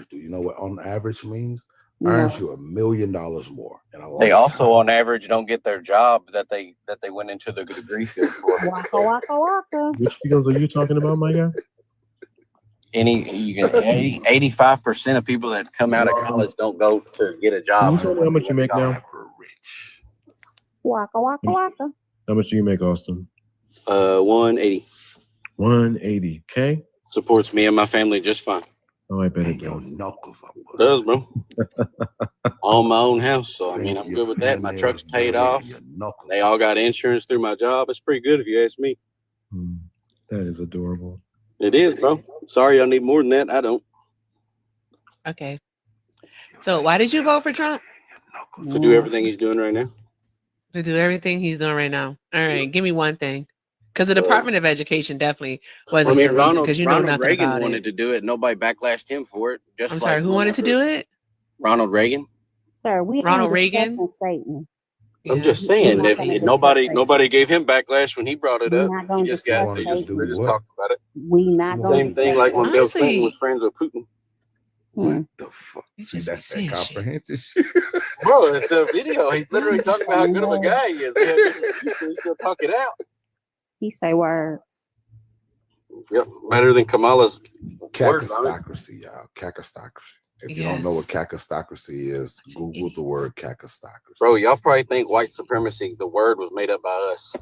do you know what on average means? Earns you $1 million more. They also, on average, don't get their job that they went into the degree field for. Waka waka waka. Which fields are you talking about, my guy? 85% of people that come out of college don't go to get a job. Can you tell me how much you make now? Waka waka waka. How much do you make, Austin? 180. 180. Okay. Supports me and my family just fine. Oh, I bet it does. It does, bro. On my own house, so I mean, I'm good with that. My truck's paid off. They all got insurance through my job. It's pretty good if you ask me. That is adorable. It is, bro. Sorry, I need more than that. I don't. Okay. So why did you vote for Trump? To do everything he's doing right now. To do everything he's doing right now. All right, give me one thing. Because the Department of Education definitely wasn't your reason, because you know Ronald nothing Reagan about wanted it. to do it. Nobody backlashed him for it. Just I'm sorry, who wanted to do it? Ronald Reagan. Sir, we Ronald ain't Reagan? discussing Satan. I'm just saying that nobody gave him backlash when he brought it We're up. not gonna He just discuss got they Satan. just talked about it. We not gonna Same thing discuss like when Satan. Bill Clinton was friends with Putin. What the fuck? See, that's that comprehensive shit. Bro, it's a video. He's literally talking about how good of a guy he is. He's still talking out. He say words. Yep, better than Kamala's words on it. Cacostocracy, y'all. Cacostocracy. If you don't know what cacostocracy is, Google the word cacostocracy. Bro, y'all probably think white supremacy, the word was made up by us.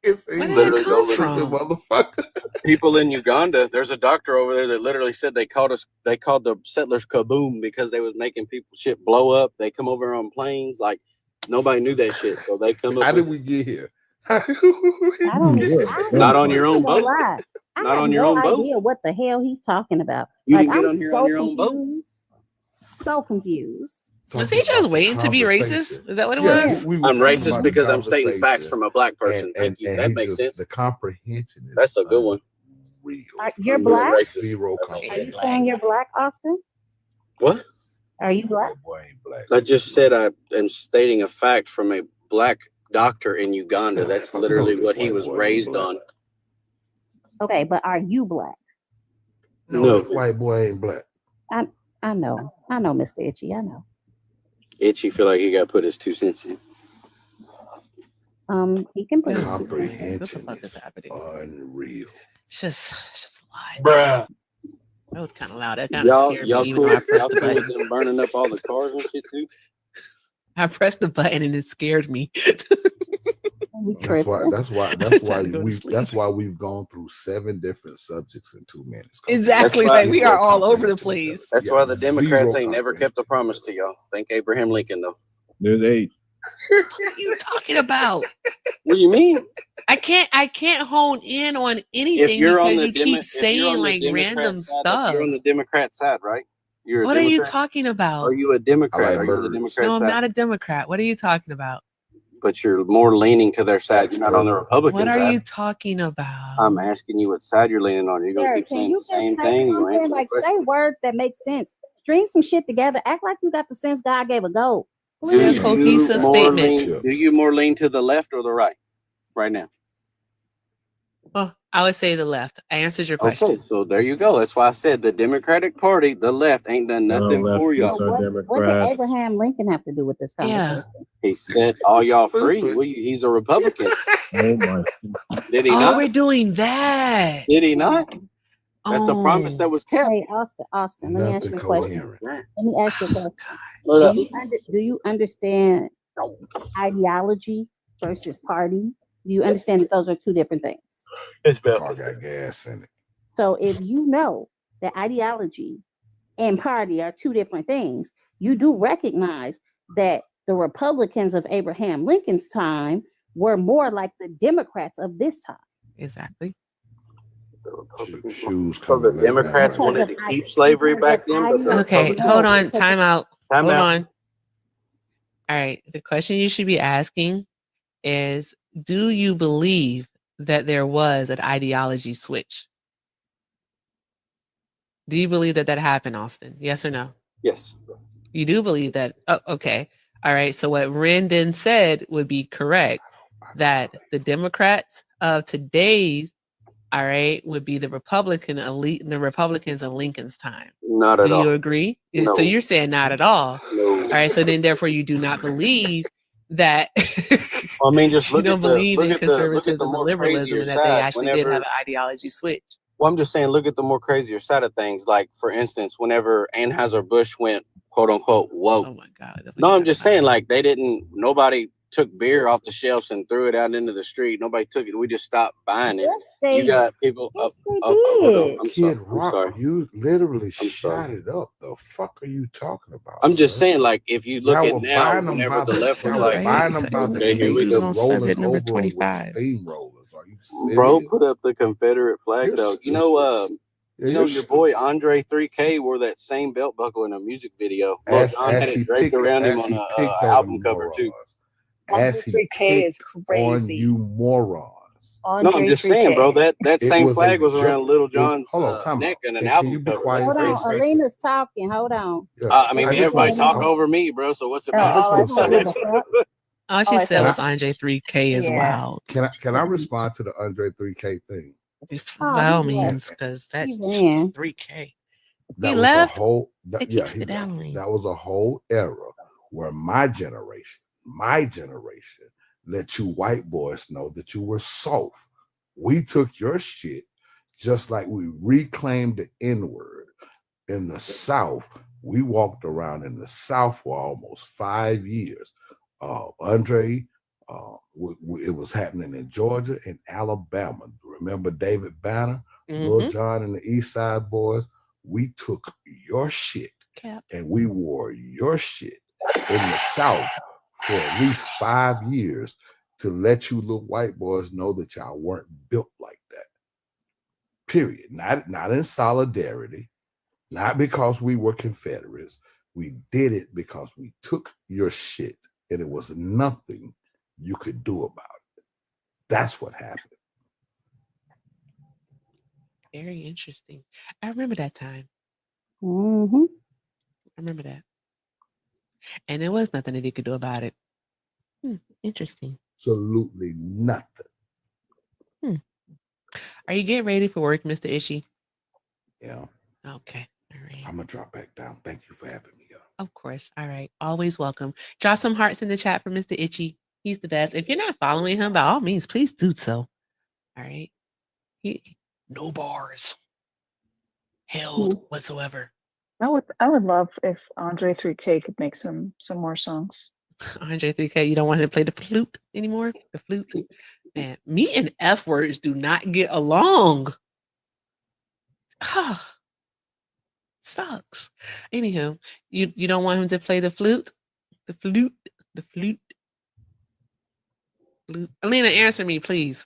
It's Where did it come from? motherfucker. People in Uganda, there's a doctor over there that literally said they called the settlers kaboom because they was making people shit blow up. They come over on planes, like nobody knew that shit. So they come up. How did we get here? Not on your own boat. Not on your own boat. idea what the hell he's talking about. You Like, didn't get I'm on here so on your own boat. confused. So confused. Was he just waiting to be racist? Is that what it was? I'm racist because I'm stating facts from a black person. Thank you. That makes sense. The comprehension is That's a good one. You're black? Zero Are you comprehension. saying you're black, Austin? What? Are you black? I just said I am stating a fact from a black doctor in Uganda. That's literally what he was raised on. Okay, but are you black? No. This white boy ain't black. I know, Mr. Itchy. I know. Itchy feel like he got to put his 2 cents in. He can put Comprehension is unreal. It's just a lie. Bruh. That was kind of loud. That kind of scared me. Even though I pressed the with button. them burning up all the cars and shit too? I pressed the button and it scared me. That's why we've gone through 7 different subjects in 2 minutes. Exactly. Like we are all over the place. That's why the Democrats ain't never kept a promise to y'all. Thank Abraham Lincoln though. There's 8. What are you talking about? What do you mean? I can't hone in on anything because you keep saying like random stuff. You're on the Democrat side, right? You're a What are you Democrat? talking about? Are you a Democrat? like Are you the birds. Democrat No, I'm side? not a Democrat. What are you talking about? But you're more leaning to their side. You're not on the Republican What are side. you talking about? I'm asking you what side you're leaning on. You're gonna Sir, keep can saying you the just same say thing. You something? answer the Like, say question. words that make sense. String some shit together. Act like you got the sense God gave a goat. Do There's you cohesive more statement. lean- Do you more lean to the left or the right now? Well, I would say the left. I answered your question. Okay, so there you go. That's why I said the Democratic Party, the left, ain't done nothing for y'all. What did Abraham Lincoln have to do with this conversation? He set all y'all free. He's a Republican. Oh my. Did he Oh, not? we're doing that. Did he not? That's a promise that was kept. Hey, Austin, let me ask you a question. Let me ask you a question. Hold up. Do you understand ideology versus party. You understand that those are two different things. Car got gas in it. So if you know that ideology and party are two different things, you do recognize that the Republicans of Abraham Lincoln's time were more like the Democrats of this time. Exactly. Shoes So coming. the Democrats wanted to keep slavery back then, but the Okay, Republicans hold on. Time out. Time Hold out. on. All right. The question you should be asking is, do you believe that there was an ideology switch? Do you believe that that happened, Austin? Yes or no? Yes. You do believe that? Oh, okay. All right. So what Ren then said would be correct, that the Democrats of today's, all right, would be the Republican elite, the Republicans of Lincoln's time. Not at Do you all. agree? No. So you're saying not at all. No. All right. So then therefore you do not believe that I mean, just you look don't at the believe in look at the conservatism and more liberalism crazier and that they side. actually did have Whenever an ideology switch. Well, I'm just saying, look at the more crazier side of things. Like, for instance, whenever Anheuser-Busch went, quote unquote, woke. Oh my God. No, I'm just saying, like, nobody took beer off the shelves and threw it out into the street. Nobody took it. We just stopped buying it. Yes, they, You got people yes, they hold on. did. I'm Kid sorry. Rock, you literally I'm shot sorry. it up. The fuck are you talking about? I'm just sir? saying, like, if you look Y'all at were now, buying them whenever by the left was y'all like, were buying them by the okay, here we case go. and rolling over them with steamrollers. Are you serious? Bro, put up the Confederate flag, You're though. stupid. Yeah, You know, your boy Andre 3K wore that same belt buckle in a music video. Lil Jon had it draped around him on an album cover, too. As he 3K is picked on crazy. you morons. No, I'm just saying, bro, that It same was a flag was joke. around Little It- John's hold on, time neck out. and an Can album you be cover. quiet Hold for a on, second? Alina's talking. Hold on. Yeah. I mean, I just everybody want- talk I- over me, bro. So what's the I just matter? want to say, All she I said Can was I- Andre 3K is Yeah. wild. can I respond to the Andre 3K thing? By all he means, because that's He ran. 3K. That He was left. a whole They yeah, keep he it down. left. That was a whole era where my generation let you white boys know that you were soft. We took your shit just like we reclaimed the N-word in the South. We walked around in the South for almost 5 years. Andre, it was happening in Georgia and Alabama. Remember David Banner, Lil Jon and the East Side Boys? We took your shit and we wore your shit in the South for at least 5 years to let you little white boys know that y'all weren't built like that. Period. Not in solidarity, not because we were Confederates. We did it because we took your shit and it was nothing you could do about it. That's what happened. Very interesting. I remember that time. Mm-hmm. I remember that. And there was nothing that he could do about it. Interesting. Absolutely nothing. Are you getting ready for work, Mr. Ishii? Yeah. Okay. All right. I'm gonna drop back down. Thank you for having me. Of course. All right. Always welcome. Drop some hearts in the chat for Mr. Itchy. He's the best. If you're not following him, by all means, please do so. All right. No bars held whatsoever. I would love if Andre 3K could make some more songs. Andre 3K, you don't want him to play the flute anymore? The flute? Man, me and F words do not get along. Sucks. Anywho, you don't want him to play the flute? The flute? The flute? Flute. Alina, answer me, please.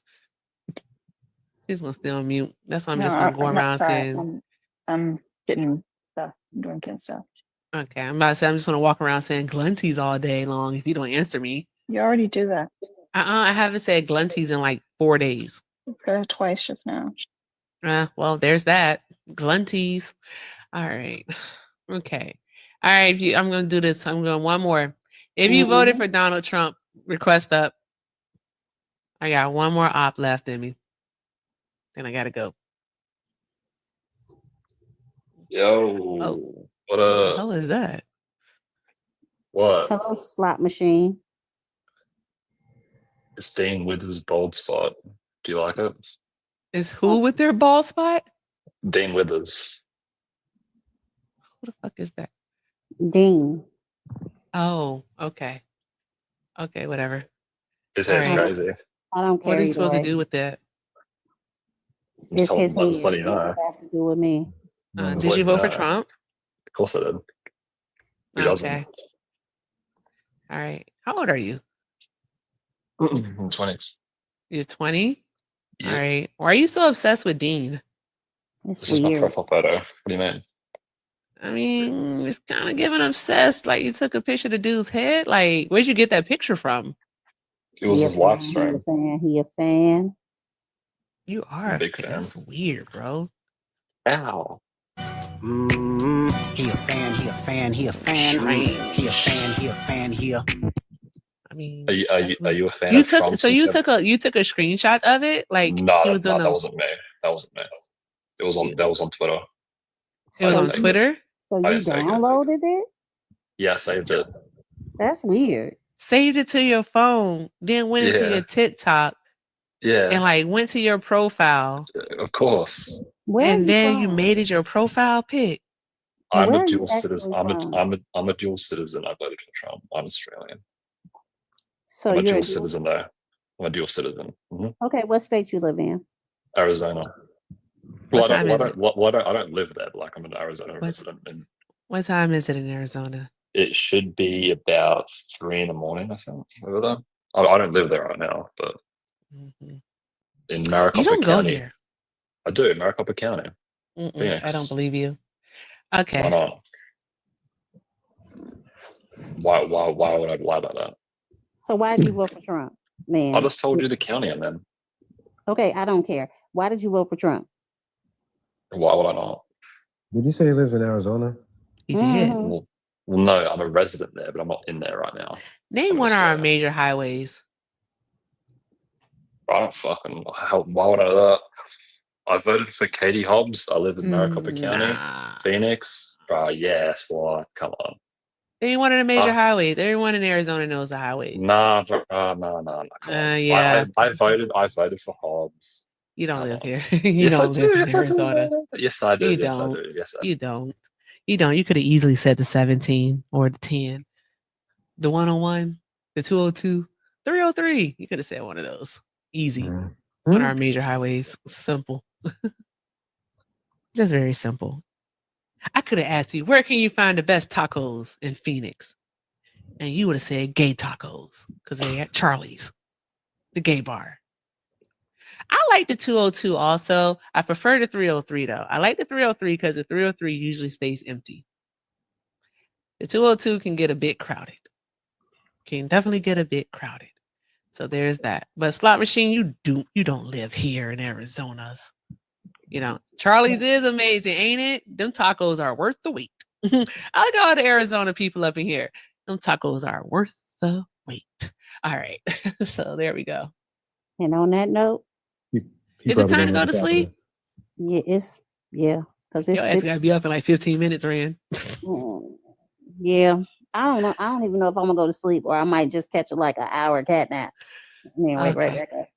He's gonna stay on mute. That's why I'm just gonna go around saying. I'm getting stuff. I'm doing kid stuff. Okay, I'm about to say I'm just gonna walk around saying glunties all day long if you don't answer me. You already do that. I haven't said glunties in like 4 days. You said it twice just now. Well, there's that. Glunties. All right. Okay. All right. I'm gonna do this. I'm going one more. If you voted for Donald Trump, request up. I got one more op left in me. Then I gotta go. Yo, what What the up? hell is that? What? Hello, slot machine. It's Dane with his bald spot. Do you like it? Is who with their ball spot? Dane Withers. Who the fuck is that? Dean. Oh, okay. Okay, whatever. His All hair's right. crazy. I don't What care are you either supposed to way. do with that? Just It's told his him, let us hair. let you What know. does it have to do with me? Just Did let you you vote for know. Trump? Of course I did. Who doesn't? Okay. All right. How old are you? I'm 20s. You're 20? All Yeah. right. Why are you so obsessed with Dean? It's This is my weird. profile photo. What do you mean? I mean, it's kind of giving obsessed. Like you took a picture of the dude's head. Like, where'd you get that picture from? It was He a his live fan. He a stream. fan. He a fan. You I'm are a a big fan. fan. That's weird, bro. Ow. He a fan, he a fan, he a fan. He a fan, he a fan, he a. I mean, Are you that's weird. a fan You of took Trump? so you took a screenshot of it? Like No, he was doing that wasn't me. That wasn't me. It was on Twitter. It I was didn't on take it. Twitter? So I you didn't take it. downloaded it? Yeah, I saved it. That's weird. Saved it to your phone, then went into Yeah. your TikTok and Yeah, like went to your profile. of course. Where are And you then you from? made it your profile pic. I'm Where a are you dual citizen. actually from? I'm a dual citizen. I voted for Trump. I'm Australian. So I'm a you're dual a dual. citizen though. I'm a dual citizen. Okay, what state you live in? Arizona. What Well, time is it? I don't live there, but like I'm an Arizona What's resident, and what time is it in Arizona? it should be about 3 in the morning, I think. Over there. I don't live there right now, but Mhm. in You Maricopa don't go County, here. I do. Maricopa County, I don't Phoenix. believe you. Why Okay. not? Why would I lie about that? So why did you vote for Trump, I man? just told you the county I'm in. Okay, I don't care. Why did you vote for Trump? Why would I not? Did you say he lives in Arizona? He did. Mhm. Well, no, I'm a resident there, but I'm not in there right now. Name I'm one of our Australian. major highways. I don't fucking. Why would I do that? I voted for Katie Hobbs. I live in Maricopa County, Nah. Phoenix. Yes, why? Come on. Name one of the major Ah. highways. Everyone in Arizona knows the highways. Nah, no, come on. Yeah. I voted for Hobbs. You don't Come live on. here. You Yes, I don't do. live in Yes, I Arizona. do. Yes, I do. You Yes, I don't. do. Yes, I do. You don't. You don't. You could have easily said the 17 or the 10, the 101, the 202, 303. You could have said one of those. Easy. It's one of our major highways. Simple. Just very simple. I could have asked you, where can you find the best tacos in Phoenix? And you would have said gay tacos because they're at Charlie's, the gay bar. I like the 202 also. I prefer the 303 though. I like the 303 because the 303 usually stays empty. The 202 can get a bit crowded. Can definitely get a bit crowded. So there's that. But slot machine, you don't live here in Arizona's. You know, Charlie's is amazing, ain't it? Them tacos are worth the wait. I like all the Arizona people up in here. Them tacos are worth the wait. All right. So there we go. And on that note, He Is it probably time to don't go have to a copy. sleep? yeah, because it's Your ass 6. gotta be up in like 15 minutes, Rand. Yeah, I don't know. I don't even know if I'm gonna go to sleep or I might just catch like an hour cat nap and then wake right Okay. back up.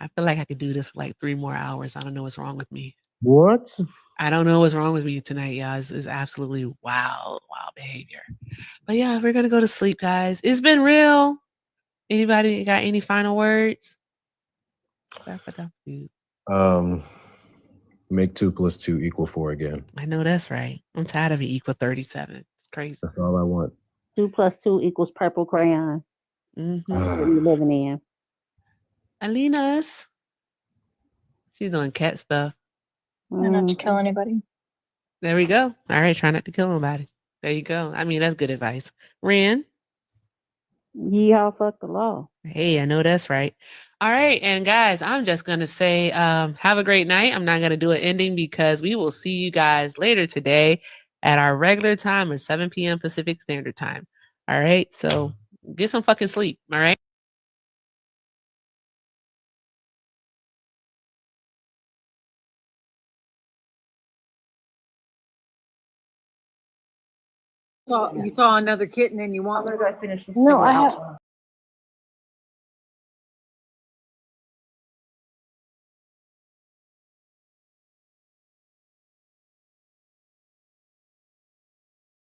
I feel like I could do this for like 3 more hours. I don't know what's wrong with me. What? I don't know what's wrong with me tonight, y'all. It's absolutely wild behavior. But yeah, we're gonna go to sleep, guys. It's been real. Anybody got any final words? Make 2 + 2 = 4 again. I know that's right. I'm tired of it equal 37. It's crazy. That's all I want. 2 + 2 = purple crayon. Mm-hmm. What you living in? Alina's. She's doing cat stuff. Try not to kill anybody. There we go. All right, try not to kill nobody. There you go. I mean, that's good advice. Ren. Yeehaw, fuck the law. Hey, I know that's right. All right, and guys, I'm just gonna say, have a great night. I'm not gonna do an ending because we will see you guys later today at our regular time at 7 p.m. Pacific Standard Time. All right, so get some fucking sleep. All right. You saw another kitten and you want. No, I have.